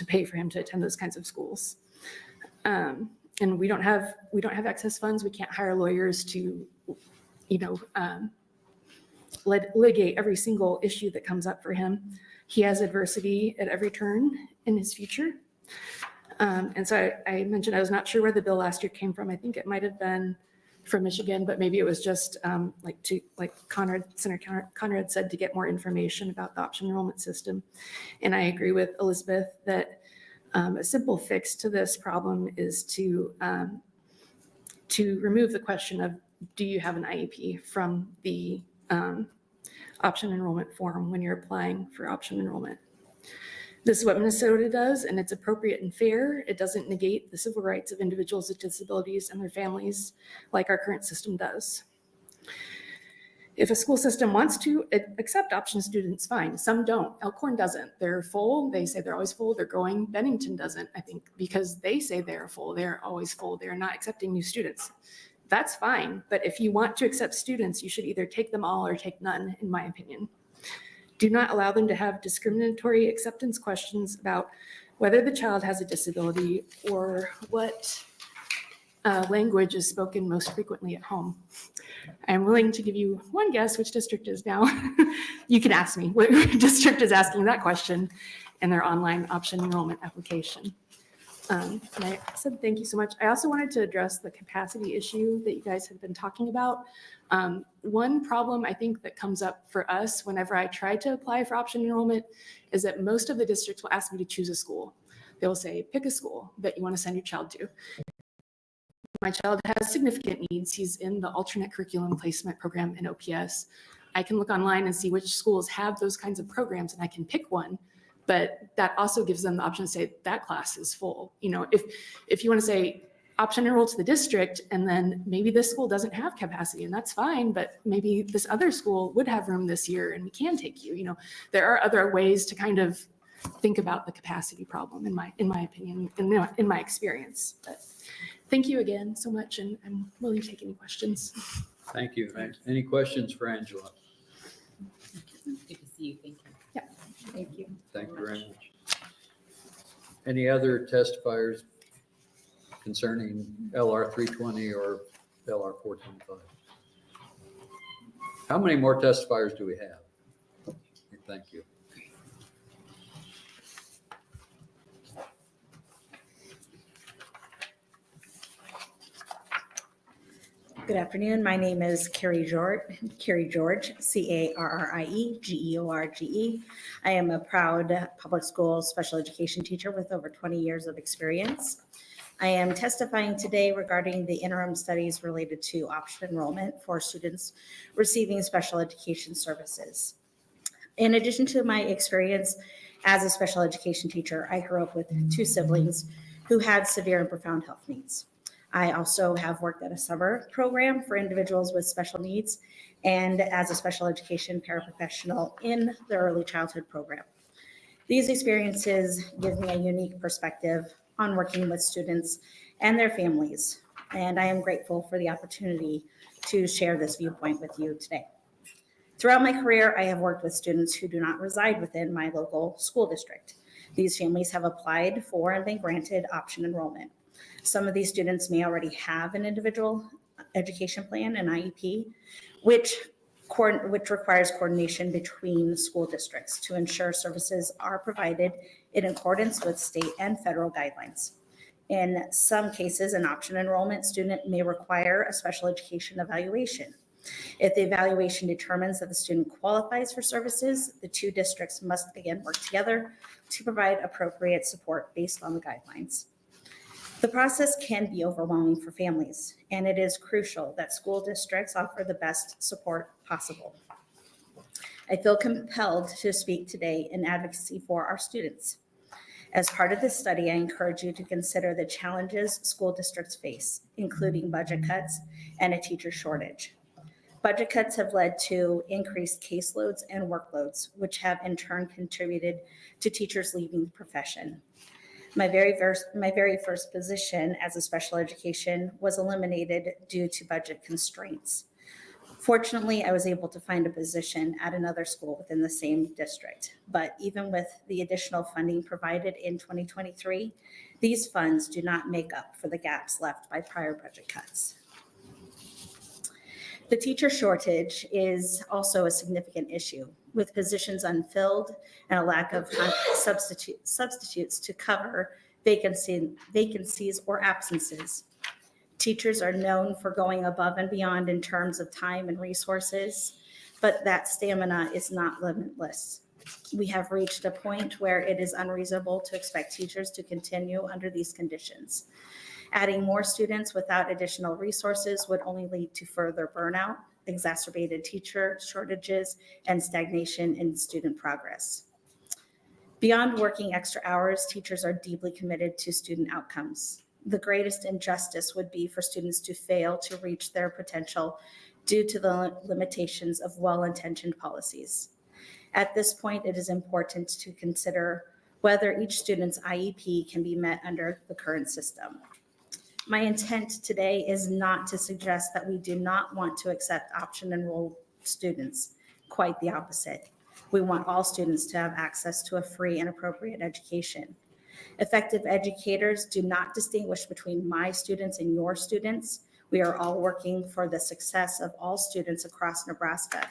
pay for him to attend those kinds of schools. And we don't have excess funds. We can't hire lawyers to, litigate every single issue that comes up for him. He has adversity at every turn in his future. And so I mentioned I was not sure where the bill last year came from. I think it might have been from Michigan, but maybe it was just Senator Conrad said, to get more information about the option enrollment system. And I agree with Elizabeth that a simple fix to this problem is to remove the question of, do you have an IEP from the option enrollment form when you're applying for option enrollment. This is what Minnesota does, and it's appropriate and fair. It doesn't negate the civil rights of individuals with disabilities and their families like our current system does. If a school system wants to accept option students, fine. Some don't. Elkhorn doesn't. They're full. They say they're always full. They're growing. Bennington doesn't, I think, because they say they're full. They're always full. They're not accepting new students. That's fine. But if you want to accept students, you should either take them all or take none, in my opinion. Do not allow them to have discriminatory acceptance questions about whether the child has a disability or what language is spoken most frequently at home. I'm willing to give you one guess which district is now. You can ask me what district is asking that question in their online option enrollment application. And I said thank you so much. I also wanted to address the capacity issue that you guys have been talking about. One problem I think that comes up for us whenever I try to apply for option enrollment is that most of the districts will ask me to choose a school. They will say, pick a school that you want to send your child to. My child has significant needs. He's in the alternate curriculum placement program in OPS. I can look online and see which schools have those kinds of programs and I can pick one, but that also gives them the option to say that class is full. You know, if you want to say option enroll to the district and then maybe this school doesn't have capacity and that's fine, but maybe this other school would have room this year and we can take you. You know, there are other ways to kind of think about the capacity problem in my opinion, in my experience. But thank you again so much, and I'm willing to take any questions. Thank you. Any questions for Angela? Good to see you. Thank you. Yeah, thank you. Thank you very much. Any other testifiers concerning LR 320 or LR 425? How many more testifiers do we have? Thank you. Good afternoon. My name is Carrie George, Carrie, George. I am a proud public school special education teacher with over 20 years of experience. I am testifying today regarding the interim studies related to option enrollment for students receiving special education services. In addition to my experience as a special education teacher, I grew up with two siblings who had severe and profound health needs. I also have worked at a summer program for individuals with special needs and as a special education paraprofessional in the early childhood program. These experiences give me a unique perspective on working with students and their families, and I am grateful for the opportunity to share this viewpoint with you today. Throughout my career, I have worked with students who do not reside within my local school district. These families have applied for and been granted option enrollment. Some of these students may already have an individual education plan, an IEP, which requires coordination between school districts to ensure services are provided in accordance with state and federal guidelines. In some cases, an option enrollment student may require a special education evaluation. If the evaluation determines that the student qualifies for services, the two districts must again work together to provide appropriate support based on the guidelines. The process can be overwhelming for families, and it is crucial that school districts offer the best support possible. I feel compelled to speak today in advocacy for our students. As part of this study, I encourage you to consider the challenges school districts face, including budget cuts and a teacher shortage. Budget cuts have led to increased caseloads and workloads, which have in turn contributed to teachers leaving the profession. My very first position as a special education was eliminated due to budget constraints. Fortunately, I was able to find a position at another school within the same district. But even with the additional funding provided in 2023, these funds do not make up for the gaps left by prior budget cuts. The teacher shortage is also a significant issue, with positions unfilled and a lack of substitutes to cover vacancies or absences. Teachers are known for going above and beyond in terms of time and resources, but that stamina is not limitless. We have reached a point where it is unreasonable to expect teachers to continue under these conditions. Adding more students without additional resources would only lead to further burnout, exacerbated teacher shortages, and stagnation in student progress. Beyond working extra hours, teachers are deeply committed to student outcomes. The greatest injustice would be for students to fail to reach their potential due to the limitations of well-intentioned policies. At this point, it is important to consider whether each student's IEP can be met under the current system. My intent today is not to suggest that we do not want to accept option enrolled students. Quite the opposite. We want all students to have access to a free and appropriate education. Effective educators do not distinguish between my students and your students. We are all working for the success of all students across Nebraska.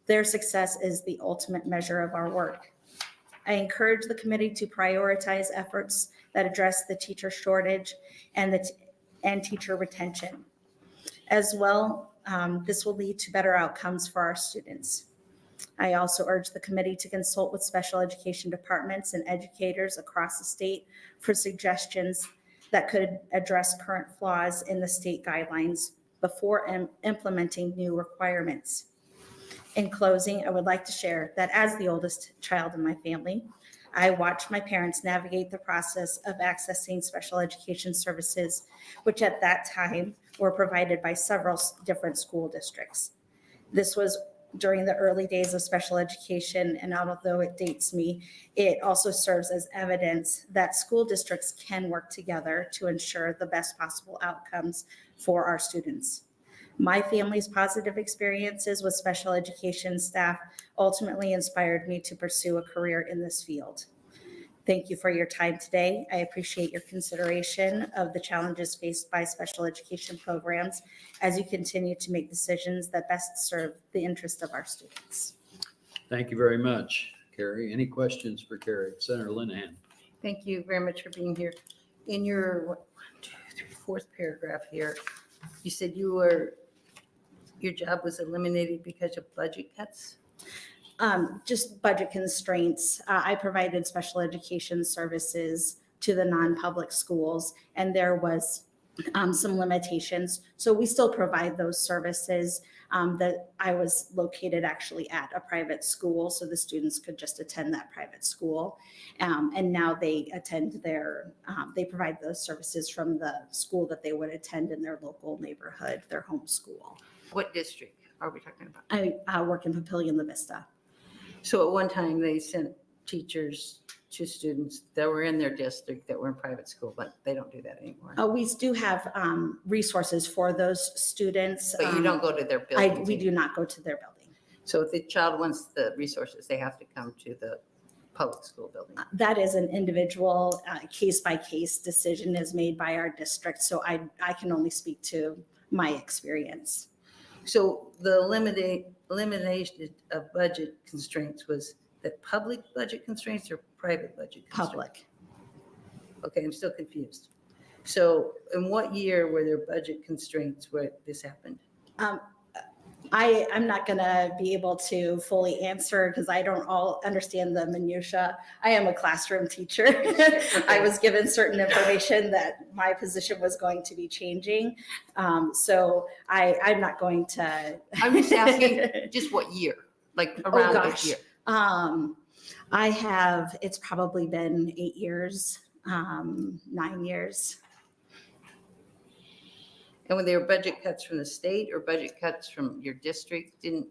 Their success is the ultimate measure of our work. I encourage the committee to prioritize efforts that address the teacher shortage and teacher retention. As well, this will lead to better outcomes for our students. I also urge the committee to consult with special education departments and educators across the state for suggestions that could address current flaws in the state guidelines before implementing new requirements. In closing, I would like to share that as the oldest child in my family, I watched my parents navigate the process of accessing special education services, which at that time were provided by several different school districts. This was during the early days of special education, and although it dates me, it also serves as evidence that school districts can work together to ensure the best possible outcomes for our students. My family's positive experiences with special education staff ultimately inspired me to pursue a career in this field. Thank you for your time today. I appreciate your consideration of the challenges faced by special education programs as you continue to make decisions that best serve the interest of our students. Thank you very much, Carrie. Any questions for Carrie? Senator Linehan. Thank you very much for being here. In your fourth paragraph here, you said your job was eliminated because of budget cuts? Just budget constraints. I provided special education services to the non-public schools, and there was some limitations. So we still provide those services. That I was located actually at a private school, so the students could just attend that private school. And now they attend they provide those services from the school that they would attend in their local neighborhood, their home school. What district are we talking about? I work in Papillion La Vista. So at one time, they sent teachers to students that were in their district that were in private school, but they don't do that anymore. We do have resources for those students. But you don't go to their building? We do not go to their building. So if the child wants the resources, they have to come to the public school building? That is an individual case-by-case decision is made by our district. So I can only speak to my experience. So the elimination of budget constraints, was that public budget constraints or private budget constraints? Public. Okay, I'm still confused. So in what year were there budget constraints where this happened? I'm not going to be able to fully answer because I don't all understand the minutia. I am a classroom teacher. I was given certain information that my position was going to be changing. So I'm not going to. I'm just asking just what year, like around what year? It's probably been 8 years, 9 years. And were there budget cuts from the state or budget cuts from your district? Again,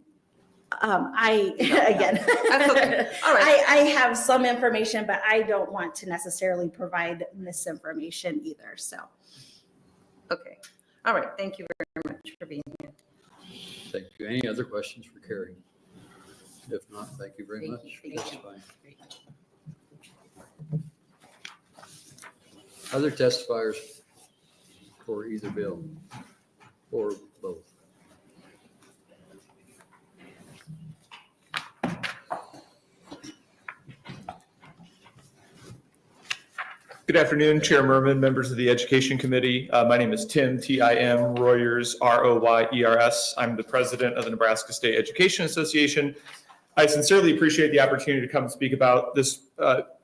That's okay. All right. I have some information, but I don't want to necessarily provide misinformation either. So, Okay. All right. Thank you very much for being here. Thank you. Any other questions for Carrie? If not, thank you very Thank much. you. That's fine. Other testifiers for either bill or both? Good afternoon, Chair Murman, members of the Education Committee. My name is Tim, Tim Royers, Royers. I'm the president of the Nebraska State Education Association. I sincerely appreciate the opportunity to come and speak about this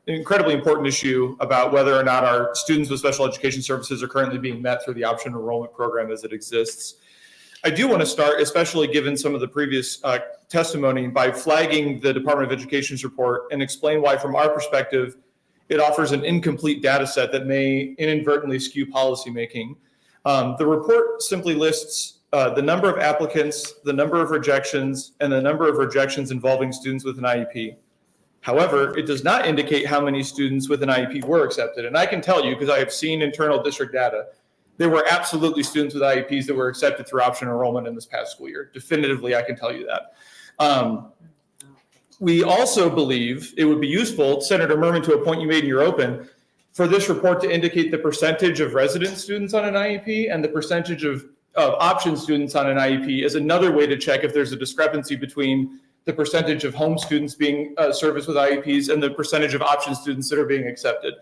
incredibly important issue about whether or not our students with special education services are currently being met through the option enrollment program as it exists. I do want to start, especially given some of the previous testimony, by flagging the Department of Education's report and explain why, from our perspective, it offers an incomplete data set that may inadvertently skew policymaking. The report simply lists the number of applicants, the number of rejections, and the number of rejections involving students with an IEP. However, it does not indicate how many students with an IEP were accepted. And I can tell you, because I have seen internal district data, there were absolutely students with IEPs that were accepted through option enrollment in this past school year. Definitively, I can tell you that. We also believe it would be useful, Senator Murman, to a point you made in your open, for this report to indicate the percentage of resident students on an IEP and the percentage of option students on an IEP is another way to check if there's a discrepancy between the percentage of home students being serviced with IEPs and the percentage of option students that are being accepted.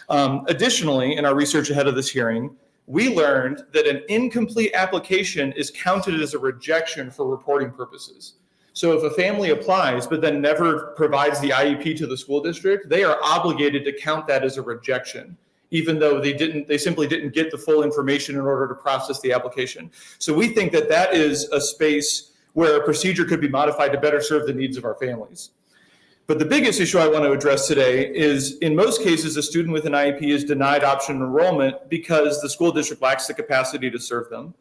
Additionally, in our research ahead of this hearing, we learned that an incomplete application is counted as a rejection for reporting purposes. So if a family applies but then never provides the IEP to the school district, they are obligated to count that as a rejection, even though they simply didn't get the full information in order to process the application. So we think that that is a space where a procedure could be modified to better serve the needs of our families. But the biggest issue I want to address today is, in most cases, a student with an IEP is denied option enrollment because the school district lacks the capacity to serve them.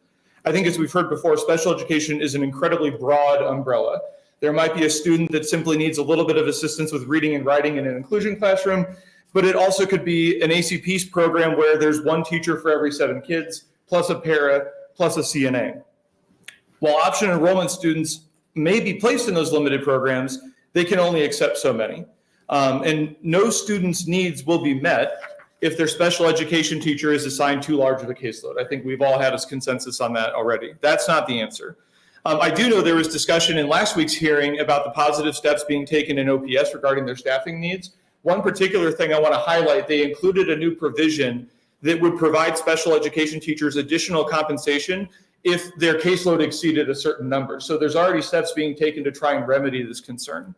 I think, as we've heard before, special education is an incredibly broad umbrella. There might be a student that simply needs a little bit of assistance with reading and writing in an inclusion classroom, but it also could be an ACP's program where there's one teacher for every 7 kids, plus a para, plus a CNA. While option enrollment students may be placed in those limited programs, they can only accept so many. And no student's needs will be met if their special education teacher is assigned too large of a caseload. I think we've all had a consensus on that already. That's not the answer. I do know there was discussion in last week's hearing about the positive steps being taken in OPS regarding their staffing needs. One particular thing I want to highlight, they included a new provision that would provide special education teachers additional compensation if their caseload exceeded a certain number. So there's already steps being taken to try and remedy this concern.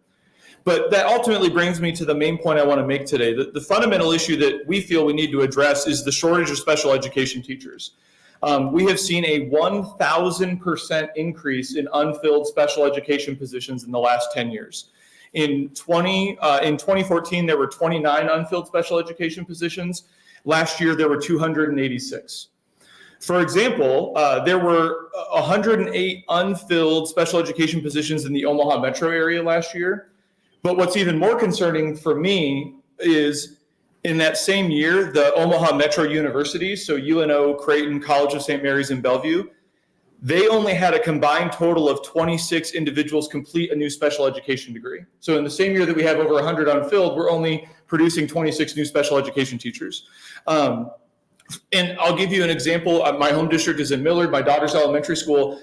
But that ultimately brings me to the main point I want to make today. The fundamental issue that we feel we need to address is the shortage of special education teachers. We have seen a 1,000% increase in unfilled special education positions in the last 10 years. In 2014, there were 29 unfilled special education positions. Last year, there were 286. For example, there were 108 unfilled special education positions in the Omaha metro area last year. But what's even more concerning for me is in that same year, the Omaha Metro Universities, so UNO, Creighton, College of St. Mary's, and Bellevue, they only had a combined total of 26 individuals complete a new special education degree. So in the same year that we have over 100 unfilled, we're only producing 26 new special education teachers. And I'll give you an example. My home district is in Millard, my daughter's elementary school.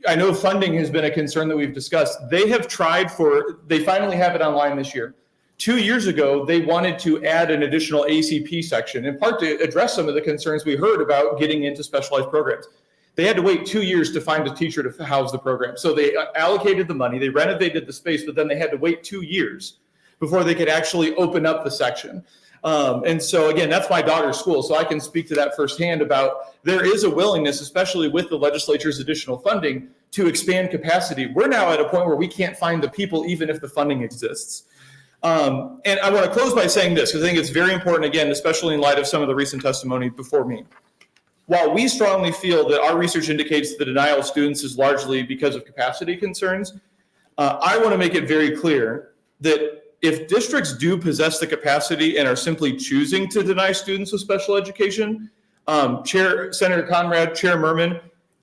I know funding has been a concern that we've discussed. They finally have it online this year. 2 years ago, they wanted to add an additional ACP section, in part to address some of the concerns we heard about getting into specialized programs. They had to wait 2 years to find a teacher to house the program. So they allocated the money, they renovated the space, but then they had to wait 2 years before they could actually open up the section. And so again, that's my daughter's school, so I can speak to that firsthand about there is a willingness, especially with the legislature's additional funding, to expand capacity. We're now at a point where we can't find the people even if the funding exists. And I want to close by saying this, because I think it's very important, again, especially in light of some of the recent testimony before me. While we strongly feel that our research indicates the denial of students is largely because of capacity concerns, I want to make it very clear that if districts do possess the capacity and are simply choosing to deny students with special education, Senator Conrad, Chair Murman,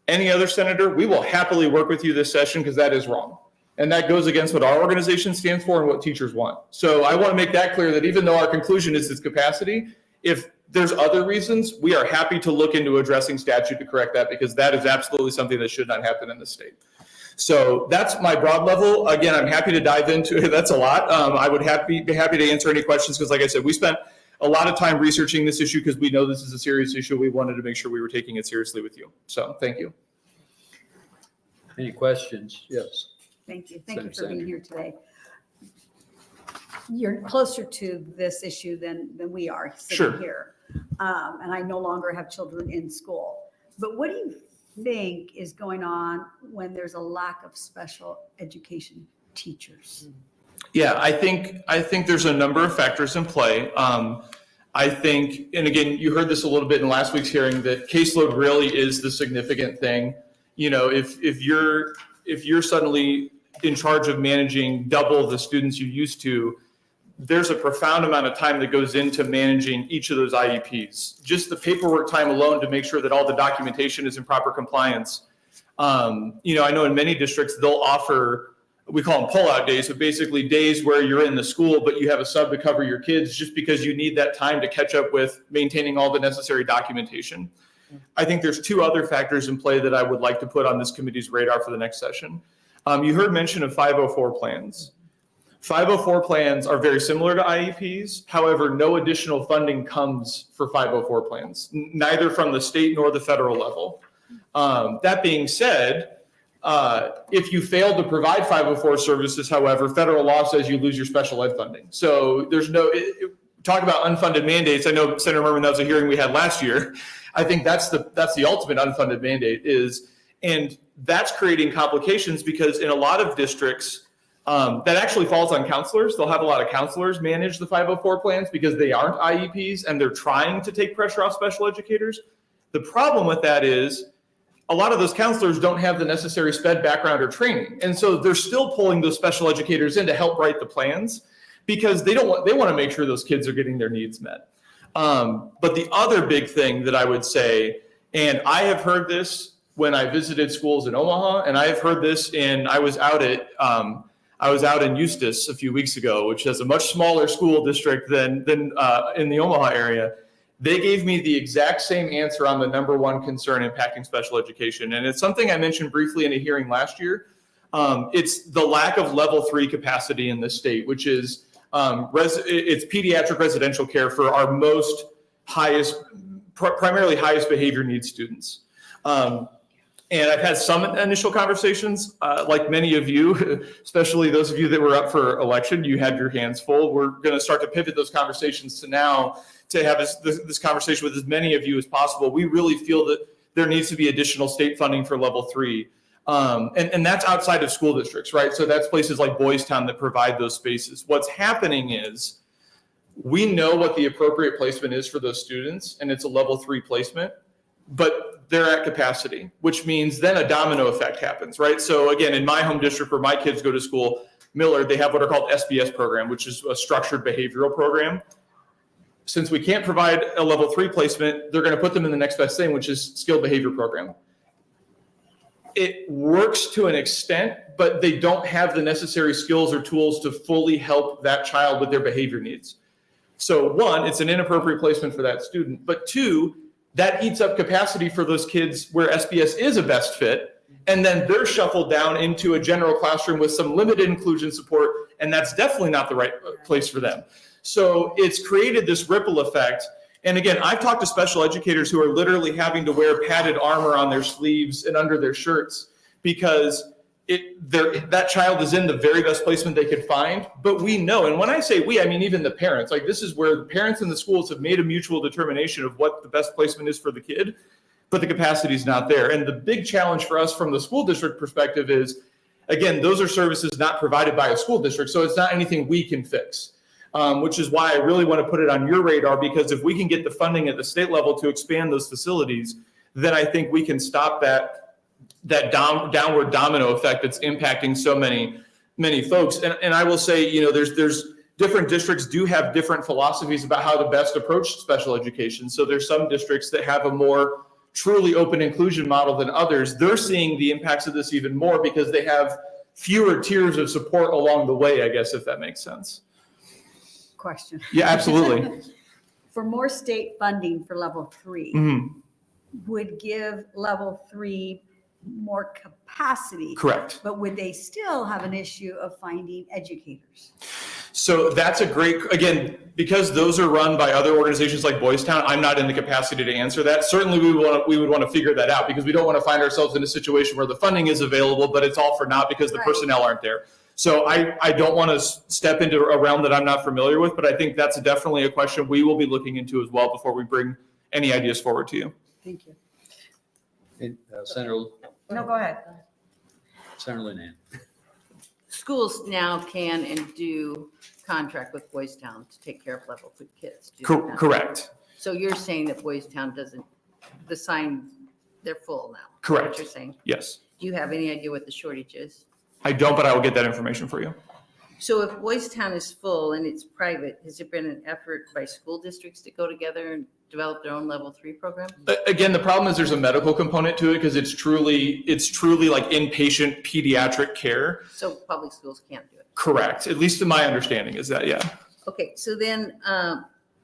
any other senator, we will happily work with you this session because that is wrong. And that goes against what our organization stands for and what teachers want. So I want to make that clear that even though our conclusion is its capacity, if there's other reasons, we are happy to look into addressing statute to correct that, because that is absolutely something that should not happen in this state. So that's my broad level. Again, I'm happy to dive into it. That's a lot. I would be happy to answer any questions because, like I said, we spent a lot of time researching this issue because we know this is a serious issue. We wanted to make sure we were taking it seriously with you. So thank you. Any questions? Yes. Thank you. Thank you for Senator being here today. You're closer to this issue than we are sitting here. And I no longer have children in school. But what do you think is going on when there's a lack of special education teachers? Yeah, I think there's a number of factors in play. I think, and again, you heard this a little bit in last week's hearing, that caseload really is the significant thing. if you're suddenly in charge of managing double the students you used to, there's a profound amount of time that goes into managing each of those IEPs. Just the paperwork time alone to make sure that all the documentation is in proper compliance. I know in many districts, they'll offer, we call them pull-out days, but basically days where you're in the school, but you have a sub to cover your kids just because you need that time to catch up with maintaining all the necessary documentation. I think there's two other factors in play that I would like to put on this committee's radar for the next session. You heard mention of 504 plans. 504 plans are very similar to IEPs. However, no additional funding comes for 504 plans, neither from the state nor the federal level. That being said, if you fail to provide 504 services, however, federal law says you lose your special ed funding. So there's talk about unfunded mandates. I know Senator Murman, that was a hearing we had last year. I think that's the ultimate unfunded mandate and that's creating complications because in a lot of districts, that actually falls on counselors. They'll have a lot of counselors manage the 504 plans because they aren't IEPs and they're trying to take pressure off special educators. The problem with that is a lot of those counselors don't have the necessary SPED background or training. And so they're still pulling those special educators in to help write the plans because they want to make sure those kids are getting their needs met. But the other big thing that I would say, and I have heard this when I visited schools in Omaha, and I have heard this I was out in Eustis a few weeks ago, which has a much smaller school district than in the Omaha area. They gave me the exact same answer on the number one concern impacting special education. And it's something I mentioned briefly in a hearing last year. It's the lack of level 3 capacity in the state, which is it's pediatric residential care for our primarily highest behavior needs students. And I've had some initial conversations, like many of you, especially those of you that were up for election, you had your hands full. We're going to start to pivot those conversations to now to have this conversation with as many of you as possible. We really feel that there needs to be additional state funding for level 3. And that's outside of school districts, right? So that's places like Boys Town that provide those spaces. What's happening is we know what the appropriate placement is for those students, and it's a level 3 placement, but they're at capacity, which means then a domino effect happens, right? So again, in my home district where my kids go to school, Millard, they have what are called SBS program, which is a structured behavioral program. Since we can't provide a level 3 placement, they're going to put them in the next best thing, which is skilled behavior program. It works to an extent, but they don't have the necessary skills or tools to fully help that child with their behavior needs. So one, it's an inappropriate placement for that student, but two, that eats up capacity for those kids where SBS is a best fit, and then they're shuffled down into a general classroom with some limited inclusion support, and that's definitely not the right place for them. So it's created this ripple effect. And again, I've talked to special educators who are literally having to wear padded armor on their sleeves and under their shirts because that child is in the very best placement they could find. But we know, and when I say we, I mean even the parents, like this is where the parents and the schools have made a mutual determination of what the best placement is for the kid, but the capacity is not there. And the big challenge for us from the school district perspective is, again, those are services not provided by a school district, so it's not anything we can fix, which is why I really want to put it on your radar, because if we can get the funding at the state level to expand those facilities, then I think we can stop that downward domino effect that's impacting so many folks. And I will say, there's different districts do have different philosophies about how to best approach special education. So there's some districts that have a more truly open inclusion model than others. They're seeing the impacts of this even more because they have fewer tiers of support along the way, I guess, if that makes sense. Question. Yeah, absolutely. For more state funding for level 3, Mm-hmm. would give level 3 more capacity. Correct. But would they still have an issue of finding educators? So that's again, because those are run by other organizations like Boys Town, I'm not in the capacity to answer that. Certainly we would want to figure that out because we don't want to find ourselves in a situation where the funding is available, but it's all for naught because the personnel aren't there. So I don't want to step into a realm that I'm not familiar with, but I think that's definitely a question we will be looking into as well before we bring any ideas forward to you. Thank you. And, Senator No, go ahead. Linnane. Schools now can and do contract with Boys Town to take care of level 3 kids. Correct. So you're saying that Boys Town they're full now? What Correct. you're saying. Yes. Do you have any idea what the shortage is? I don't, but I will get that information for you. So if Boys Town is full and it's private, has there been an effort by school districts to go together and develop their own level 3 program? Again, the problem is there's a medical component to it because it's truly like inpatient pediatric care. So public schools can't do it. Correct. At least in my understanding is that, yeah. Okay, so then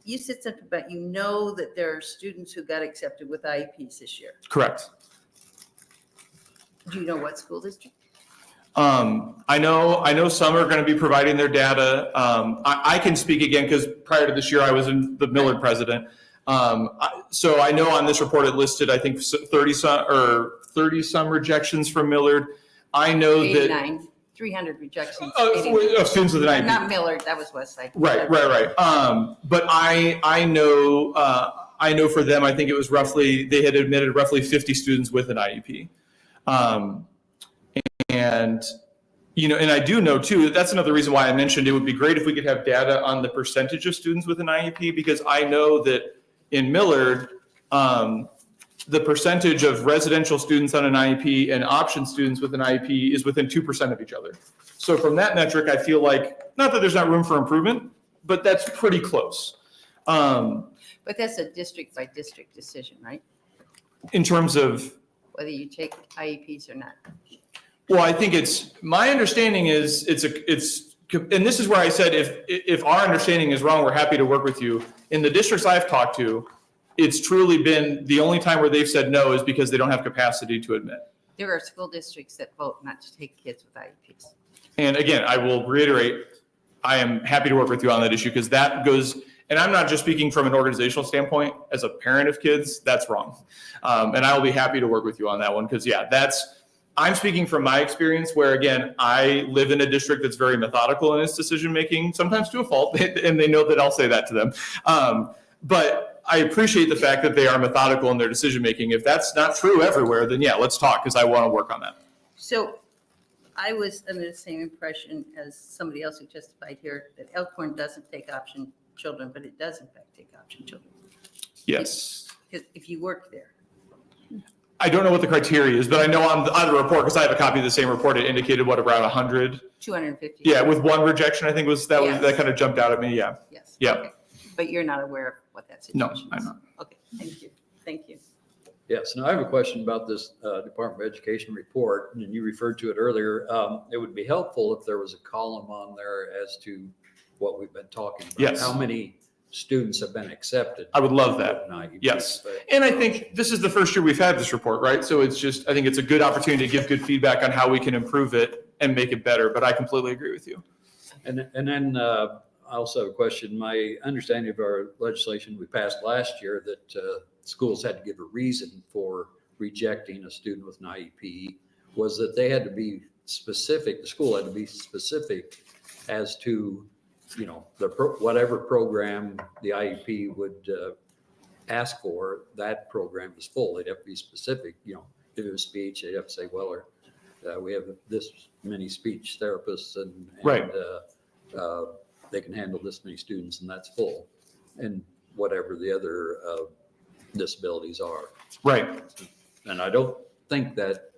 you said something about that there are students who got accepted with IEPs this year. Correct. Do you know what school district? I know some are going to be providing their data. I can speak again because prior to this year, I was in the Millard president. So I know on this report it listed, I think 30 some rejections from Millard. I know 89, 300 rejections. that students with an IEP. Not Millard, that was Westside. Right. But I know for them, I think it was they had admitted roughly 50 students with an IEP. And I do know too, that's another reason why I mentioned it would be great if we could have data on the percentage of students with an IEP, because I know that in Millard, the percentage of residential students on an IEP and option students with an IEP is within 2% of each other. So from that metric, I feel like, not that there's not room for improvement, but that's pretty close. But that's a district by district decision, right? In terms of, Whether you take IEPs or not. well, I think my understanding is and this is where I said, if our understanding is wrong, we're happy to work with you. In the districts I've talked to, it's truly been the only time where they've said no is because they don't have capacity to admit. There are school districts that vote not to take kids with IEPs. And again, I will reiterate, I am happy to work with you on that issue because that goes, and I'm not just speaking from an organizational standpoint, as a parent of kids, that's wrong. And I will be happy to work with you on that one because I'm speaking from my experience where, again, I live in a district that's very methodical in its decision-making, sometimes to a fault, and they know that I'll say that to them. But I appreciate the fact that they are methodical in their decision-making. If that's not true everywhere, then yeah, let's talk because I want to work on that. So I was under the same impression as somebody else who testified here that Elkhorn doesn't take option children, but it does in fact take option children. Yes. If you work there. I don't know what the criteria is, but I know on the report, because I have a copy of the same report, it indicated around 100. 250. Yeah, with one rejection, I think Yes. that kind of jumped out at me. Yeah. Yes. Yeah. Okay. But you're not aware of what that No, situation is? I'm not. Okay, thank you. Thank you. Yes, now I have a question about this Department of Education report, and you referred to it earlier. It would be helpful if there was a column on there as to what we've been talking about. Yes. How many students have been accepted? I would love that. Yes. And I think this is the first year we've had this report, right? So I think it's a good opportunity to give good feedback on how we can improve it and make it better. But I completely agree with you. And then I also have a question. My understanding of our legislation we passed last year that schools had to give a reason for rejecting a student with an IEP was that they had to be specific, the school had to be specific as to, whatever program the IEP would ask for, that program is full. They'd have to be specific, if it was speech, they'd have to say, well, we have this many speech therapists and Right. They can handle this many students and that's full. And whatever the other disabilities are. Right. And I don't think that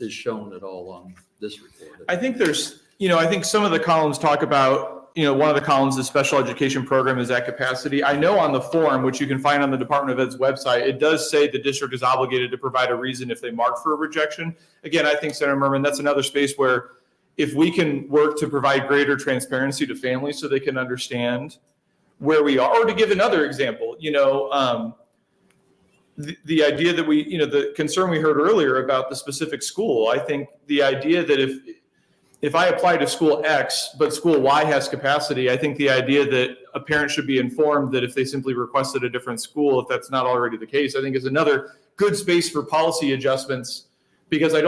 is shown at all on this report. I think I think some of the columns talk about, one of the columns, the special education program is at capacity. I know on the form, which you can find on the Department of Ed's website, it does say the district is obligated to provide a reason if they mark for a rejection. Again, I think, Senator Murman, that's another space where if we can work to provide greater transparency to families so they can understand where we are, or to give another example, the idea that the concern we heard earlier about the specific school, I think the idea that if I apply to school X, but school Y has capacity, I think the idea that a parent should be informed that if they simply requested a different school, if that's not already the case, I think is another good space for policy adjustments, because I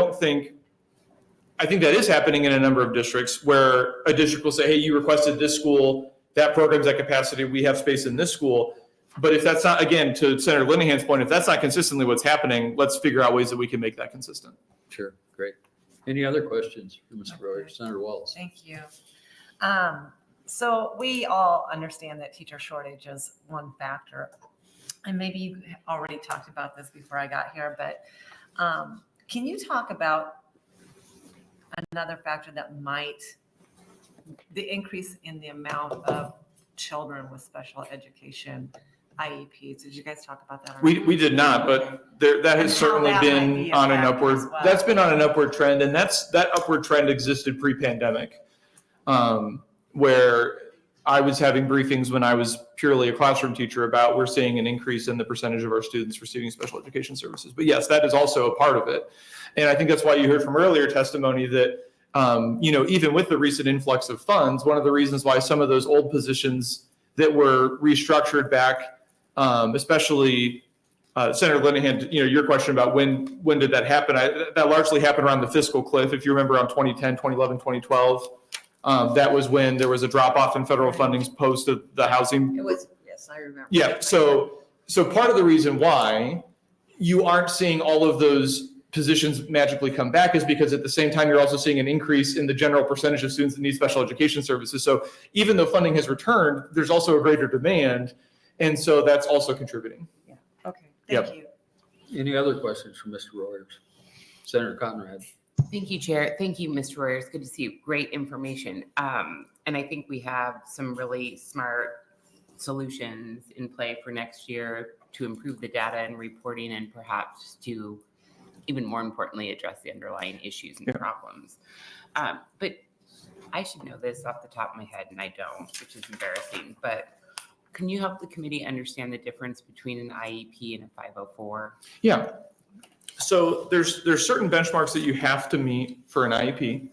think that is happening in a number of districts where a district will say, hey, you requested this school, that program's at capacity, we have space in this school. But if that's not, again, to Senator Linehan's point, if that's not consistently what's happening, let's figure out ways that we can make that consistent. Sure, great. Any other questions for Mr. Royer? Senator Wallace? Thank you. So we all understand that teacher shortage is one factor. And maybe you already talked about this before I got here, but Can you talk about another factor that might, the increase in the amount of children with special education IEPs? Did you guys talk about that? We did not, but that And has how certainly that might been be a on an factor upward, as well. that's been on an upward trend, and that upward trend existed pre-pandemic, where I was having briefings when I was purely a classroom teacher about we're seeing an increase in the percentage of our students receiving special education services. But yes, that is also a part of it. And I think that's why you heard from earlier testimony that, even with the recent influx of funds, one of the reasons why some of those old positions that were restructured back, especially Senator Linehan, your question about when did that happen? That largely happened around the fiscal cliff. If you remember on 2010, 2011, 2012, that was when there was a drop off in federal funding post of the housing. It was, yes, I remember. Yeah. So part of the reason why you aren't seeing all of those positions magically come back is because at the same time, you're also seeing an increase in the general percentage of students that need special education services. So even though funding has returned, there's also a greater demand. And so that's also contributing. Yeah. Okay. Yep. Thank you. Any other questions for Mr. Royers? Senator Conrad. Thank you, Chair. Thank you, Mr. Royers. Good to see you. Great information. And I think we have some really smart solutions in play for next year to improve the data and reporting, and perhaps to, even more importantly, address the underlying issues and problems. But I should know this off the top of my head, and I don't, which is embarrassing. But can you help the committee understand the difference between an IEP and a 504? Yeah. So there's certain benchmarks that you have to meet for an IEP.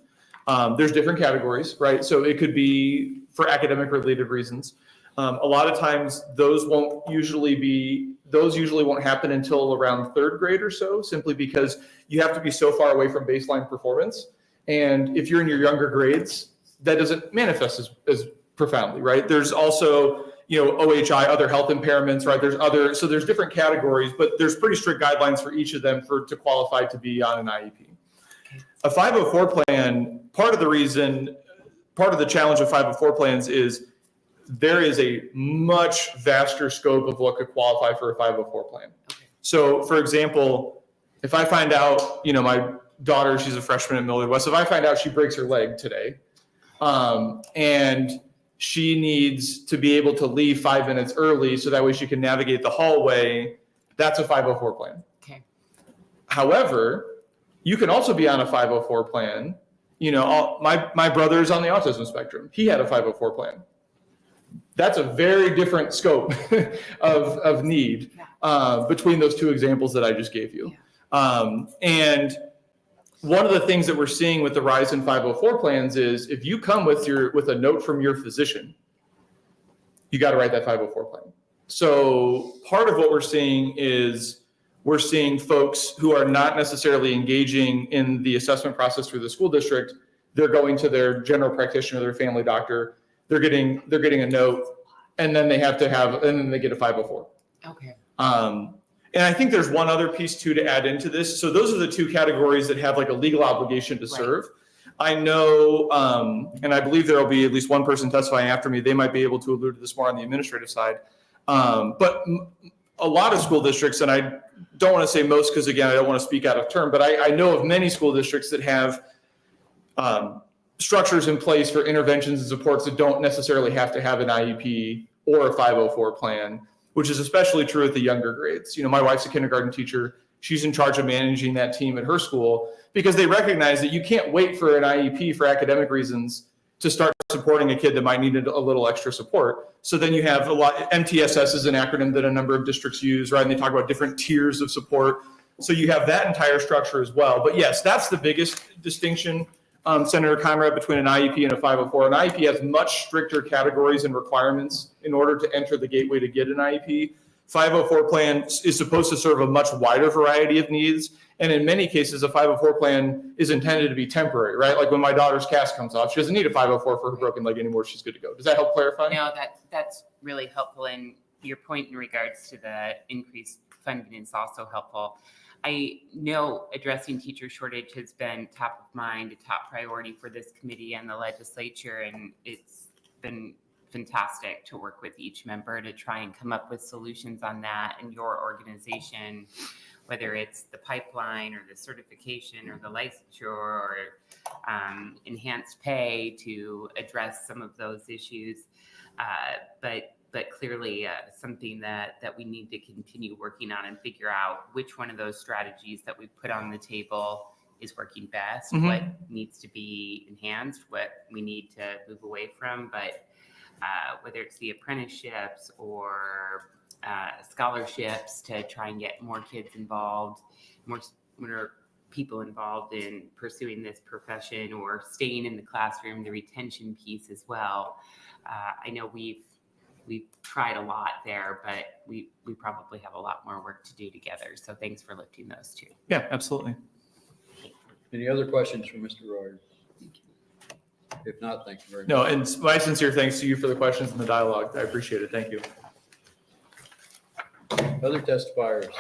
There's different categories, right? So it could be for academic related reasons. A lot of times those usually won't happen until around third grade or so, simply because you have to be so far away from baseline performance. And if you're in your younger grades, that doesn't manifest as profoundly, right? There's also, OHI, other health impairments, right? So there's different categories, but there's pretty strict guidelines for each of them to qualify to be on an IEP. A 504 plan, part of the challenge of 504 plans is there is a much vaster scope of what could qualify for a 504 plan. So for example, if I find out, my daughter, she's a freshman at Millard West, if I find out she breaks her leg today, and she needs to be able to leave 5 minutes early so that way she can navigate the hallway, that's a 504 plan. Okay. However, you can also be on a 504 plan. My brother's on the autism spectrum. He had a 504 plan. That's a very different scope of need between those two examples that I just gave you. And one of the things that we're seeing with the rise in 504 plans is if you come with a note from your physician, you got to write that 504 plan. So part of what we're seeing is we're seeing folks who are not necessarily engaging in the assessment process through the school district. They're going to their general practitioner, their family doctor. They're getting a note, and then they get a 504. Okay. And I think there's one other piece too to add into this. So those are the two categories that have like a legal obligation to serve. I know, and I believe there will be at least one person testifying after me. They might be able to allude to this more on the administrative side. But a lot of school districts, and I don't want to say most because again, I don't want to speak out of turn, but I know of many school districts that have structures in place for interventions and supports that don't necessarily have to have an IEP or a 504 plan, which is especially true at the younger grades. My wife's a kindergarten teacher. She's in charge of managing that team at her school because they recognize that you can't wait for an IEP for academic reasons to start supporting a kid that might need a little extra support. So then you have MTSS is an acronym that a number of districts use, right? And they talk about different tiers of support. So you have that entire structure as well. But yes, that's the biggest distinction, Senator Conrad, between an IEP and a 504. An IEP has much stricter categories and requirements in order to enter the gateway to get an IEP. 504 plan is supposed to serve a much wider variety of needs. And in many cases, a 504 plan is intended to be temporary, right? Like when my daughter's cast comes off, she doesn't need a 504 for her broken leg anymore. She's good to go. Does that help clarify? No, that's really helpful. And your point in regards to the increased funding is also helpful. I know addressing teacher shortage has been top of mind, a top priority for this committee and the legislature, and it's been fantastic to work with each member to try and come up with solutions on that. And your organization whether it's the pipeline or the certification or the licensure or enhanced pay to address some of those issues. But clearly something that we need to continue working on and figure out which one of those strategies that we put on the table is working best, what needs to be enhanced, what we need to move away from. But whether it's the apprenticeships or scholarships to try and get more kids involved, more people involved in pursuing this profession or staying in the classroom, the retention piece as well. I know we've tried a lot there, but we probably have a lot more work to do together. So thanks for lifting those two. Yeah, absolutely. Any other questions for Mr. Royer? If not, thank you very much. No, and my sincere thanks to you for the questions and the dialogue. I appreciate it. Thank you. Other testifiers?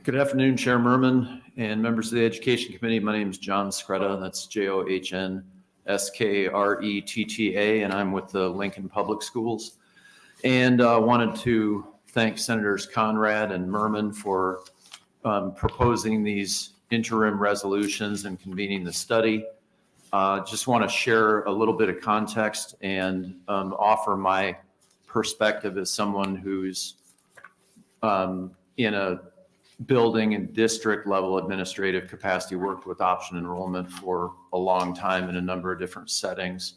Good afternoon, Chair Murman and members of the Education Committee. My name is John Skretta. That's John Skretta, and I'm with the Lincoln Public Schools. And wanted to thank Senators Conrad and Murman for proposing these interim resolutions and convening the study. Just want to share a little bit of context and offer my perspective as someone who's in a building and district level administrative capacity, worked with option enrollment for a long time in a number of different settings.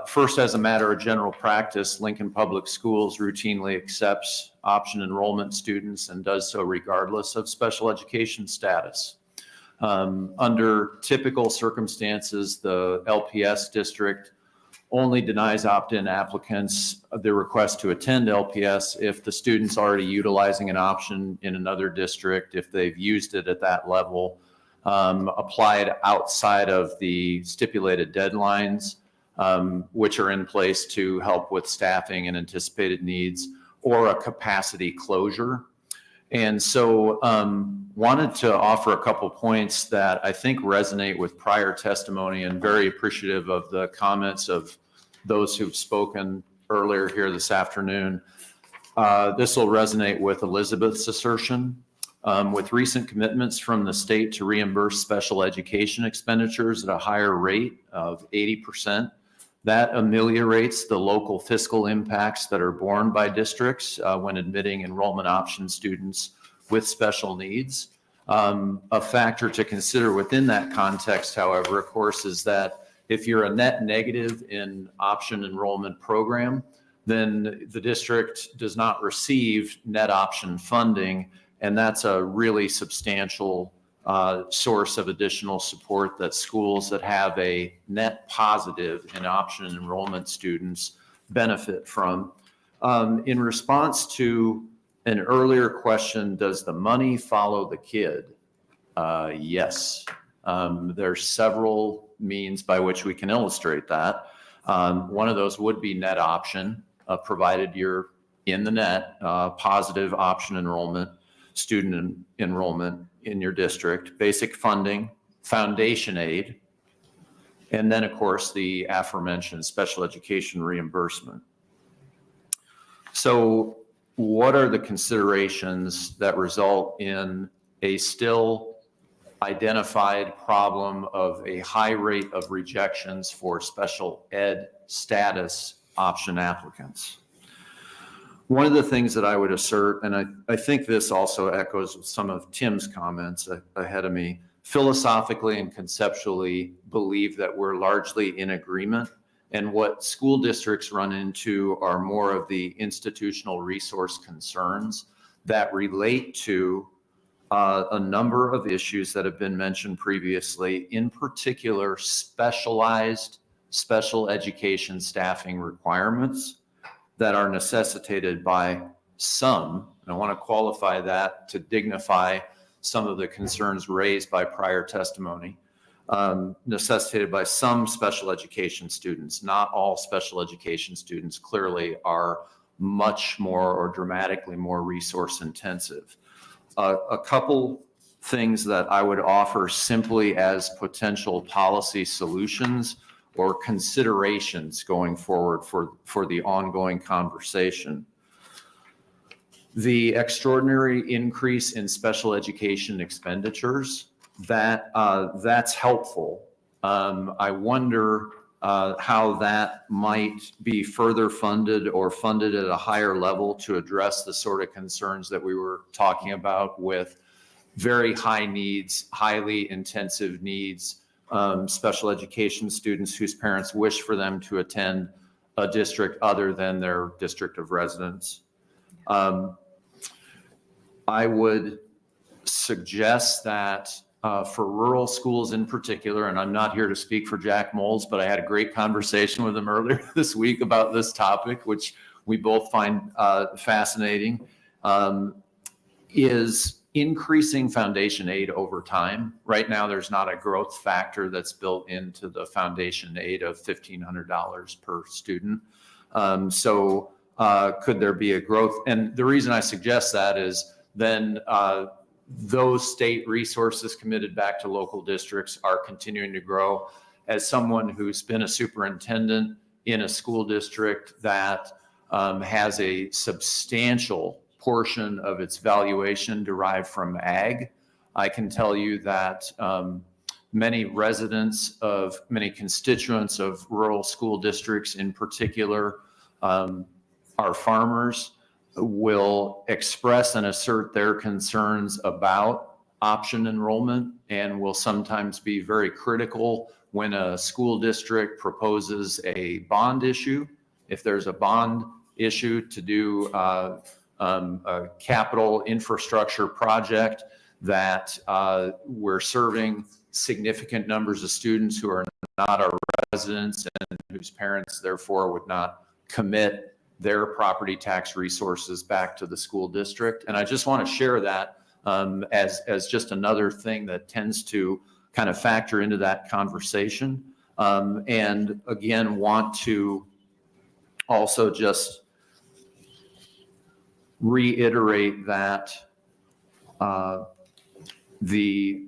First, as a matter of general practice, Lincoln Public Schools routinely accepts option enrollment students and does so regardless of special education status. Under typical circumstances, the LPS district only denies opt-in applicants the request to attend LPS if the student's already utilizing an option in another district, if they've used it at that level, applied outside of the stipulated deadlines, which are in place to help with staffing and anticipated needs, or a capacity closure. And so wanted to offer a couple points that I think resonate with prior testimony, and very appreciative of the comments of those who've spoken earlier here this afternoon. This will resonate with Elizabeth's assertion. With recent commitments from the state to reimburse special education expenditures at a higher rate of 80%, that ameliorates the local fiscal impacts that are borne by districts when admitting enrollment option students with special needs. A factor to consider within that context, however, of course, is that if you're a net negative in option enrollment program, then the district does not receive net option funding, and that's a really substantial source of additional support that schools that have a net positive in option enrollment students benefit from. In response to an earlier question, does the money follow the kid? Yes. There's several means by which we can illustrate that. One of those would be net option, provided you're in the net, positive option enrollment, student enrollment in your district, basic funding, foundation aid, and then of course the aforementioned special education reimbursement. So what are the considerations that result in a still identified problem of a high rate of rejections for special ed status option applicants? One of the things that I would assert, and I think this also echoes some of Tim's comments ahead of me, philosophically and conceptually believe that we're largely in agreement, and what school districts run into are more of the institutional resource concerns that relate to a number of issues that have been mentioned previously, in particular specialized special education staffing requirements that are necessitated by some, and I want to qualify that to dignify some of the concerns raised by prior testimony, necessitated by some special education students. Not all special education students clearly are much more or dramatically more resource intensive. A couple things that I would offer simply as potential policy solutions or considerations going forward for the ongoing conversation. The extraordinary increase in special education expenditures, that's helpful. I wonder how that might be further funded or funded at a higher level to address the sort of concerns that we were talking about with very high needs, highly intensive needs, special education students whose parents wish for them to attend a district other than their district of residence. I would suggest that for rural schools in particular, and I'm not here to speak for Jack Moles, but I had a great conversation with him earlier this week about this topic, which we both find fascinating, is increasing foundation aid over time. Right now, there's not a growth factor that's built into the foundation aid of $1,500 per student. So could there be a growth? And the reason I suggest that is then those state resources committed back to local districts are continuing to grow. As someone who's been a superintendent in a school district that has a substantial portion of its valuation derived from ag, I can tell you that many constituents of rural school districts in particular, our farmers will express and assert their concerns about option enrollment and will sometimes be very critical when a school district proposes a bond issue. If there's a bond issue to do a capital infrastructure project that we're serving significant numbers of students who are not our residents and whose parents therefore would not commit their property tax resources back to the school district. And I just want to share that as just another thing that tends to kind of factor into that conversation. And again, want to also just reiterate that the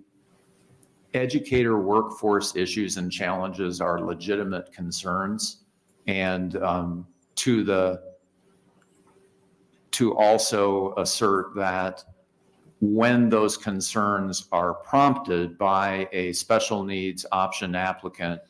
educator workforce issues and challenges are legitimate concerns, and to also assert that when those concerns are prompted by a special needs option applicant,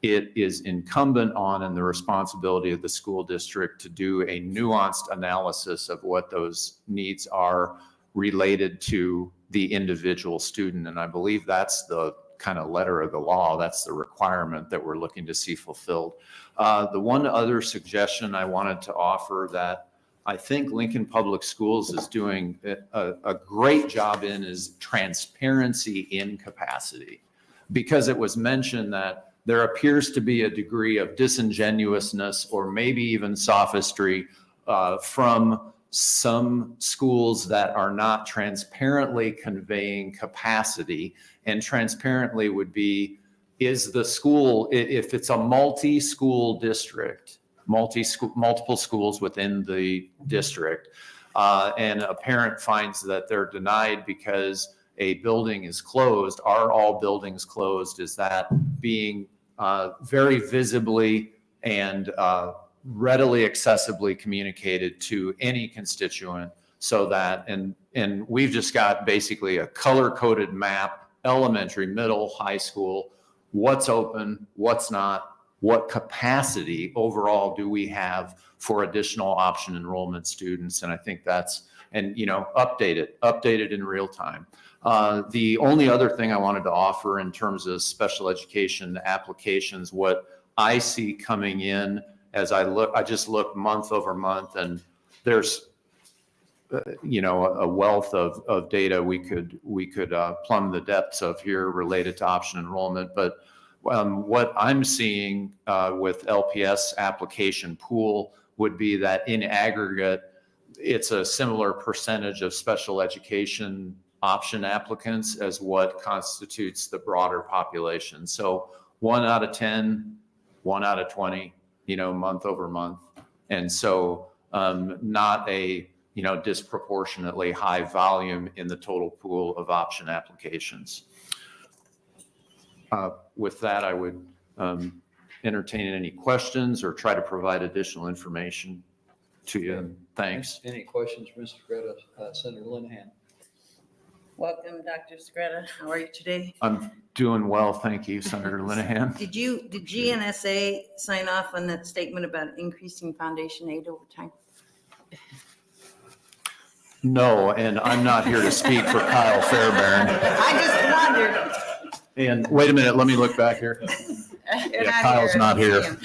it is incumbent on and the responsibility of the school district to do a nuanced analysis of what those needs are related to the individual student. And I believe that's the kind of letter of the law. That's the requirement that we're looking to see fulfilled. The one other suggestion I wanted to offer that I think Lincoln Public Schools is doing a great job in is transparency in capacity, because it was mentioned that there appears to be a degree of disingenuousness or maybe even sophistry from some schools that are not transparently conveying capacity. And transparently would be, is the school, if it's a multi-school district, multiple schools within the district, and a parent finds that they're denied because a building is closed, are all buildings closed? Is that being very visibly and readily accessibly communicated to any constituent, so that, and we've just got basically a color-coded map, elementary, middle, high school, what's open, what's not, what capacity overall do we have for additional option enrollment students? And I think that's, and update it in real time. The only other thing I wanted to offer in terms of special education applications, what I see coming in as I just look month over month, and there's a wealth of data we could plumb the depths of here related to option enrollment. But what I'm seeing with LPS application pool would be that in aggregate, it's a similar percentage of special education option applicants as what constitutes the broader population. So 1 out of 10, 1 out of 20, month over month. And so not a, disproportionately high volume in the total pool of option applications. With that, I would entertain any questions or try to provide additional information to you. Thanks. Any questions, Mr. Greta? Senator Linehan? Welcome, Dr. Scretta. How are you today? I'm doing well, thank you, Senator Linehan. Did GNSA sign off on that statement about increasing foundation aid over time? No, and I'm not here to speak for Kyle Fairbairn. I just wondered. And wait a minute, let me look back here. You're Yeah, Kyle's not here.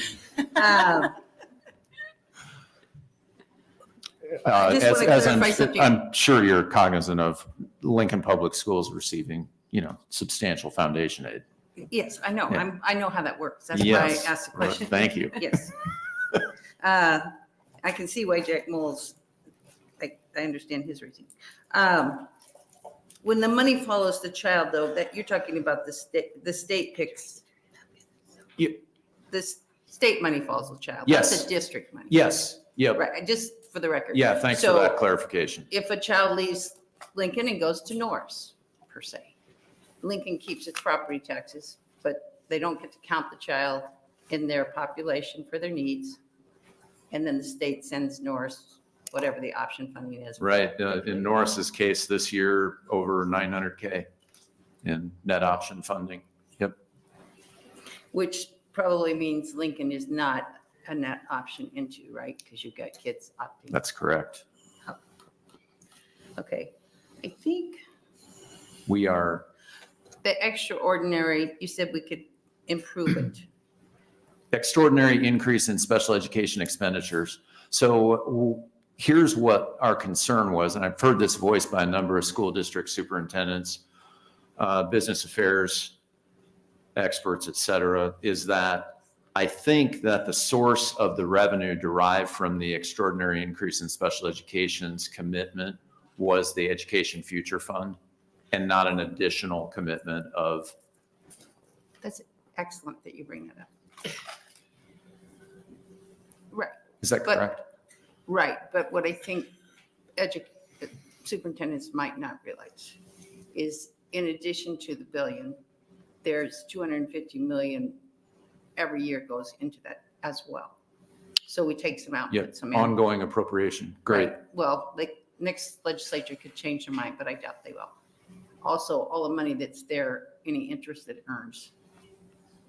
I just want to clarify something. I'm sure you're cognizant of Lincoln Public Schools receiving, substantial foundation aid. Yes, I know. Yeah. I know how that works. That's why I Yes. asked the question. Thank you. Yes. I can see why Jack Moles, I understand his reasoning. When the money follows the child, though, that you're talking about the state picks. Yeah. The state money follows the child. Yes. That's the district money. Yes, yep. Right, just for the record. Yeah, thanks for So, that clarification. if a child leaves Lincoln and goes to Norris, per se, Lincoln keeps its property taxes, but they don't get to count the child in their population for their needs. And then the state sends Norris whatever the option funding is. Right, in Norris's case this year, over 900K in net option funding. Yep. Which probably means Lincoln is not a net option into, right? Because you've got kids opting. That's correct. Okay, I think We are, the extraordinary, you said we could improve it. extraordinary increase in special education expenditures. So here's what our concern was, and I've heard this voiced by a number of school district superintendents, business affairs experts, et cetera, is that I think that the source of the revenue derived from the extraordinary increase in special education's commitment was the Education Future Fund and not an additional commitment of. That's excellent that you bring that up. Right. Is that But- correct? Right, but what I think superintendents might not realize is in addition to the billion, there's 250 million every year goes into that as well. So we take some out, Yep, put some in. ongoing appropriation. Great. Right. Well, the next legislature could change their mind, but I doubt they will. Also, all the money that's there, any interest that it earns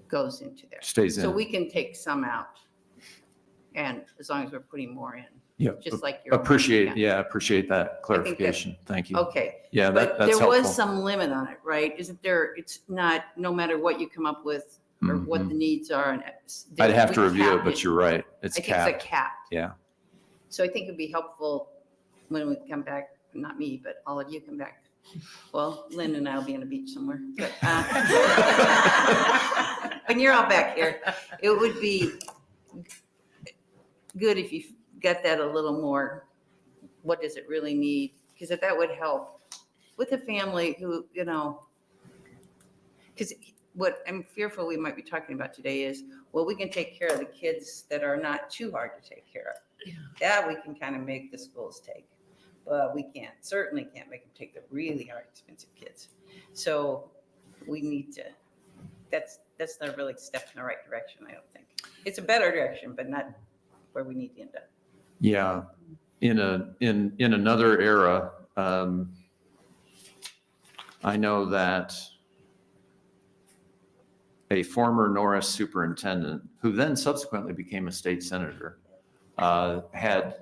goes into there. Stays in. So we can take some out. And as long as we're putting more in, Yep. just like your. Appreciate that think that- clarification. Thank you. Okay. Yeah, But that's there was helpful. some limit on it, right? Isn't there, it's not, no matter what you come up with or what the needs are. And I'd have to we review it, capped but you're right. It's I think it's capped. a cap. Yeah. So I think it'd be helpful when we come back, not me, but all of you come back. Well, Lynn and I'll be on a beach somewhere. But, when you're all back here, it would be good if you got that a little more, what does it really need? Because if that would help with a family who, because what I'm fearful we might be talking about today is, well, we can take care of the kids that are not too hard to take care of. That we can kind of make the schools take, but we certainly can't make them take the really hard, expensive kids. So we need to, that's not really a step in the right direction, I don't think. It's a better direction, but not where we need to end up. Yeah. In another era, I know that a former Norris superintendent, who then subsequently became a state senator, had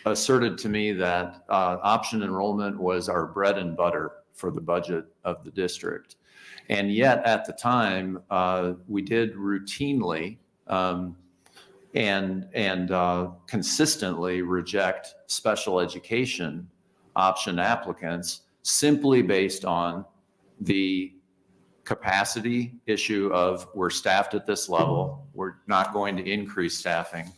asserted to me that option enrollment was our bread and butter for the budget of the district. And yet at the time, we did routinely and consistently reject special education option applicants simply based on the capacity issue of we're staffed at this level, we're not going to increase staffing,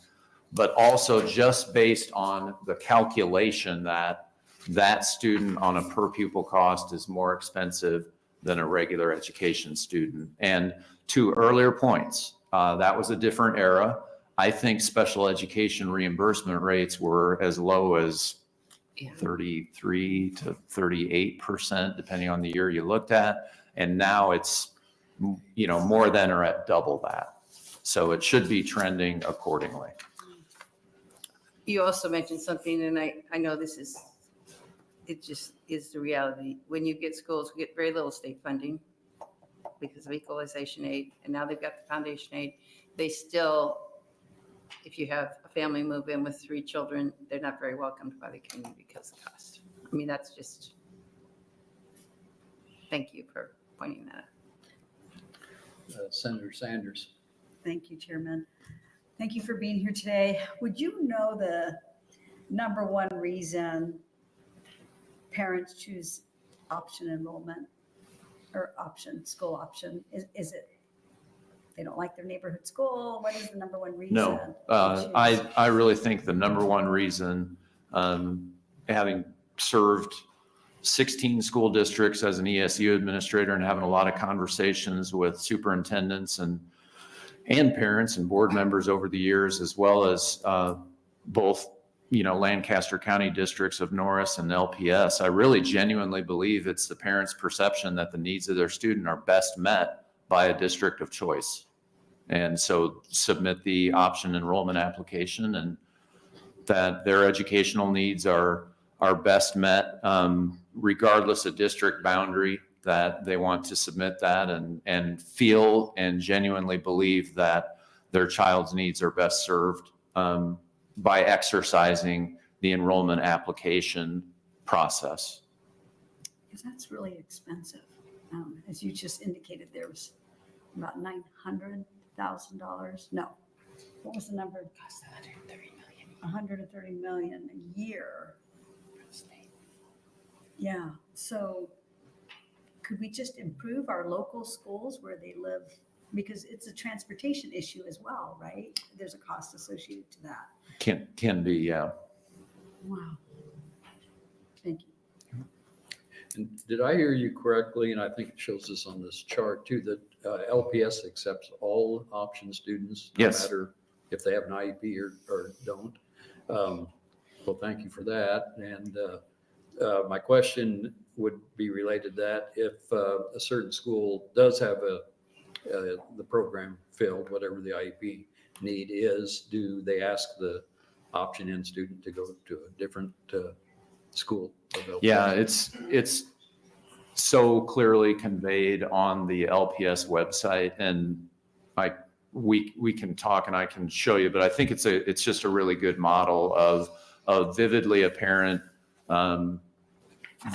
but also just based on the calculation that that student on a per pupil cost is more expensive than a regular education student. And to earlier points, that was a different era. I think special education reimbursement rates were as low as Yeah. 33 to 38%, depending on the year you looked at. And now it's, more than or at double that. So it should be trending accordingly. You also mentioned something, and I know it just is the reality. When you get schools, we get very little state funding because of equalization aid, and now they've got the foundation aid. They still, if you have a family move in with 3 children, they're not very welcomed by the community because of the cost. I mean, that's just, thank you for pointing that out. Senator Sanders. Thank you, Chairman. Thank you for being here today. Would you know the number one reason parents choose option enrollment or school option? Is it they don't like their neighborhood school? What is the number one reason? No, they choose? I really think the number one reason, having served 16 school districts as an ESU administrator and having a lot of conversations with superintendents and parents and board members over the years, as well as both, Lancaster County districts of Norris and LPS, I really genuinely believe it's the parents' perception that the needs of their student are best met by a district of choice. And so submit the option enrollment application, and that their educational needs are best met regardless of district boundary, that they want to submit that and feel and genuinely believe that their child's needs are best served by exercising the enrollment application process. Because that's really expensive. As you just indicated, there was about $900,000. No, what was the number? It costs $130 million. $130 million a year. Yeah. So could we just improve our local schools where they live? Because it's a transportation issue as well, right? There's a cost associated to that. Can be, yeah. Wow. Thank you. And did I hear you correctly? And I think it shows this on this chart too, that LPS accepts all option students, no Yes. matter if they have an IEP or don't. Well, thank you for that. And my question would be related to that. If a certain school does have the program filled, whatever the IEP need is, do they ask the option in student to go to a different school? Yeah, it's so clearly conveyed on the LPS website, and we can talk and I can show you, but I think it's just a really good model of vividly apparent,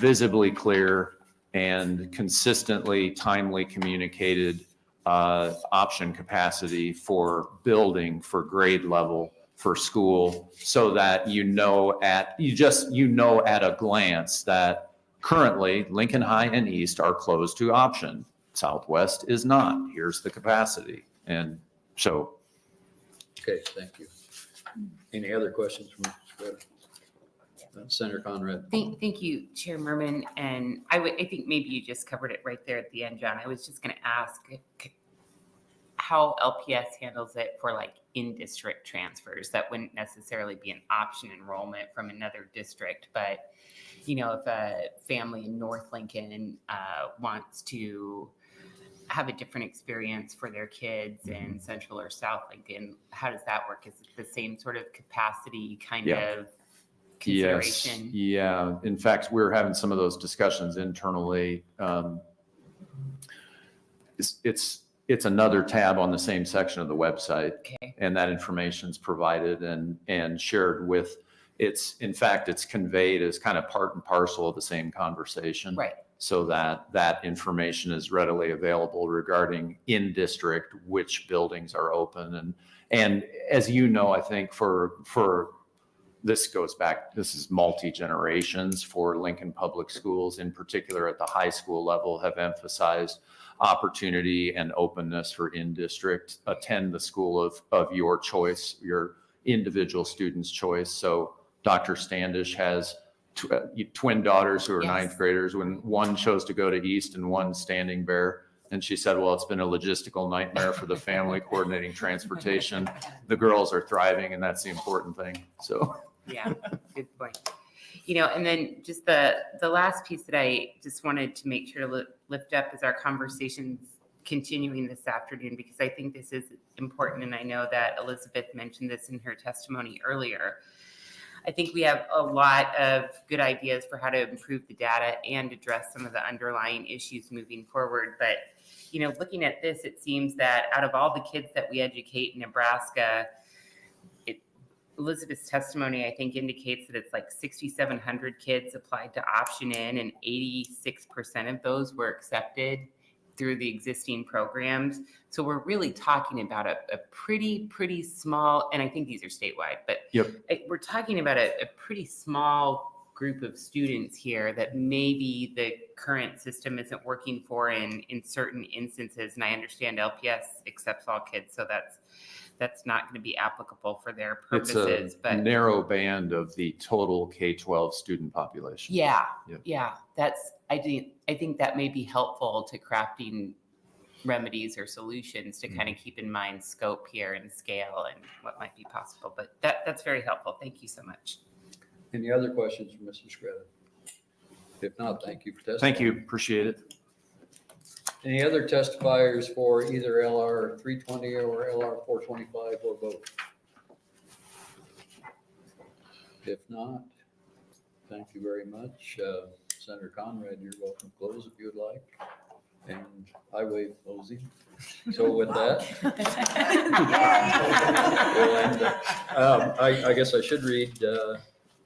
visibly clear, and consistently timely communicated option capacity for building, for grade level, for school, so that at a glance that currently Lincoln High and East are closed to option. Southwest is not. Here's the capacity. And so. Okay, thank you. Any other questions from Senator Conrad? Thank you, Chair Murman. And I think maybe you just covered it right there at the end, John. I was just going to ask how LPS handles it for like in-district transfers. That wouldn't necessarily be an option enrollment from another district, but if a family in North Lincoln wants to have a different experience for their kids in Central or South Lincoln, how does that work? Is it the same sort of capacity kind of consideration? Yes, yeah. In fact, we're having some of those discussions internally. It's another tab on the same section of the website, Okay. and that information is provided and shared with. It's conveyed as kind of part and parcel of the same conversation. Right. So that information is readily available regarding in district, which buildings are open. And as you know, I think for this goes back, this is multi-generations for Lincoln Public Schools, in particular at the high school level, have emphasized opportunity and openness for in-district, attend the school of your choice, your individual student's choice. So Dr. Standish has twin daughters who are Yes. ninth graders. When one chose to go to East and one Standing Bear, And she said, well, it's been a logistical nightmare for the family coordinating transportation. The girls are thriving, and that's the important thing. So. Yeah, good point. And then just the last piece that I just wanted to make sure to lift up is our conversations continuing this afternoon, because I think this is important. And I know that Elizabeth mentioned this in her testimony earlier. I think we have a lot of good ideas for how to improve the data and address some of the underlying issues moving forward. But, looking at this, it seems that out of all the kids that we educate in Nebraska, Elizabeth's testimony, I think, indicates that it's like 6,700 kids applied to option in, and 86% of those were accepted through the existing programs. So we're really talking about a pretty small, and I think these are statewide, but we're talking about a pretty small group of students here that maybe the current system isn't working for in certain instances. And I understand LPS accepts all kids, so that's not going to be applicable for their purposes. It's a but narrow band of the total K-12 student population. Yeah. Yep. I think that may be helpful to crafting remedies or solutions to kind of keep in mind scope here and scale and what might be possible. But that's very helpful. Thank you so much. Any other questions for Mr. Scretta? If not, thank you for testifying. Thank you. Appreciate it. Any other testifiers for either LR 320 or LR 425 or both? If not, thank you very much. Senator Conrad, you're welcome to close if you would like. And I waive closing. So with that, we'll end it. I guess I should read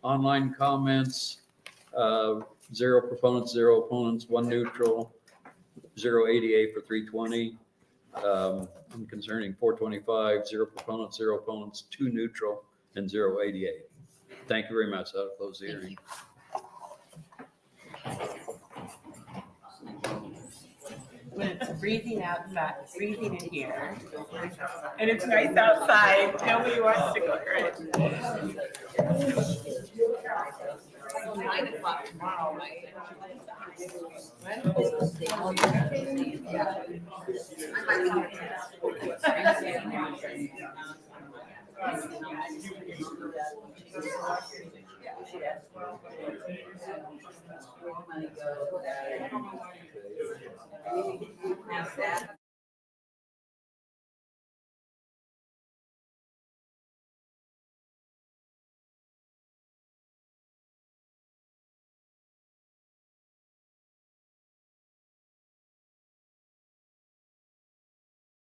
online comments, 0 proponents, 0 opponents, 1 neutral, 0 ADA for 320. Concerning 425, 0 proponents, 0 opponents, 2 neutral, and 0 ADA. Thank you very much. That'll close the hearing. When it's freezing outside, freezing in here, and it's nice outside, nobody wants to go around. 9 o'clock tomorrow, right?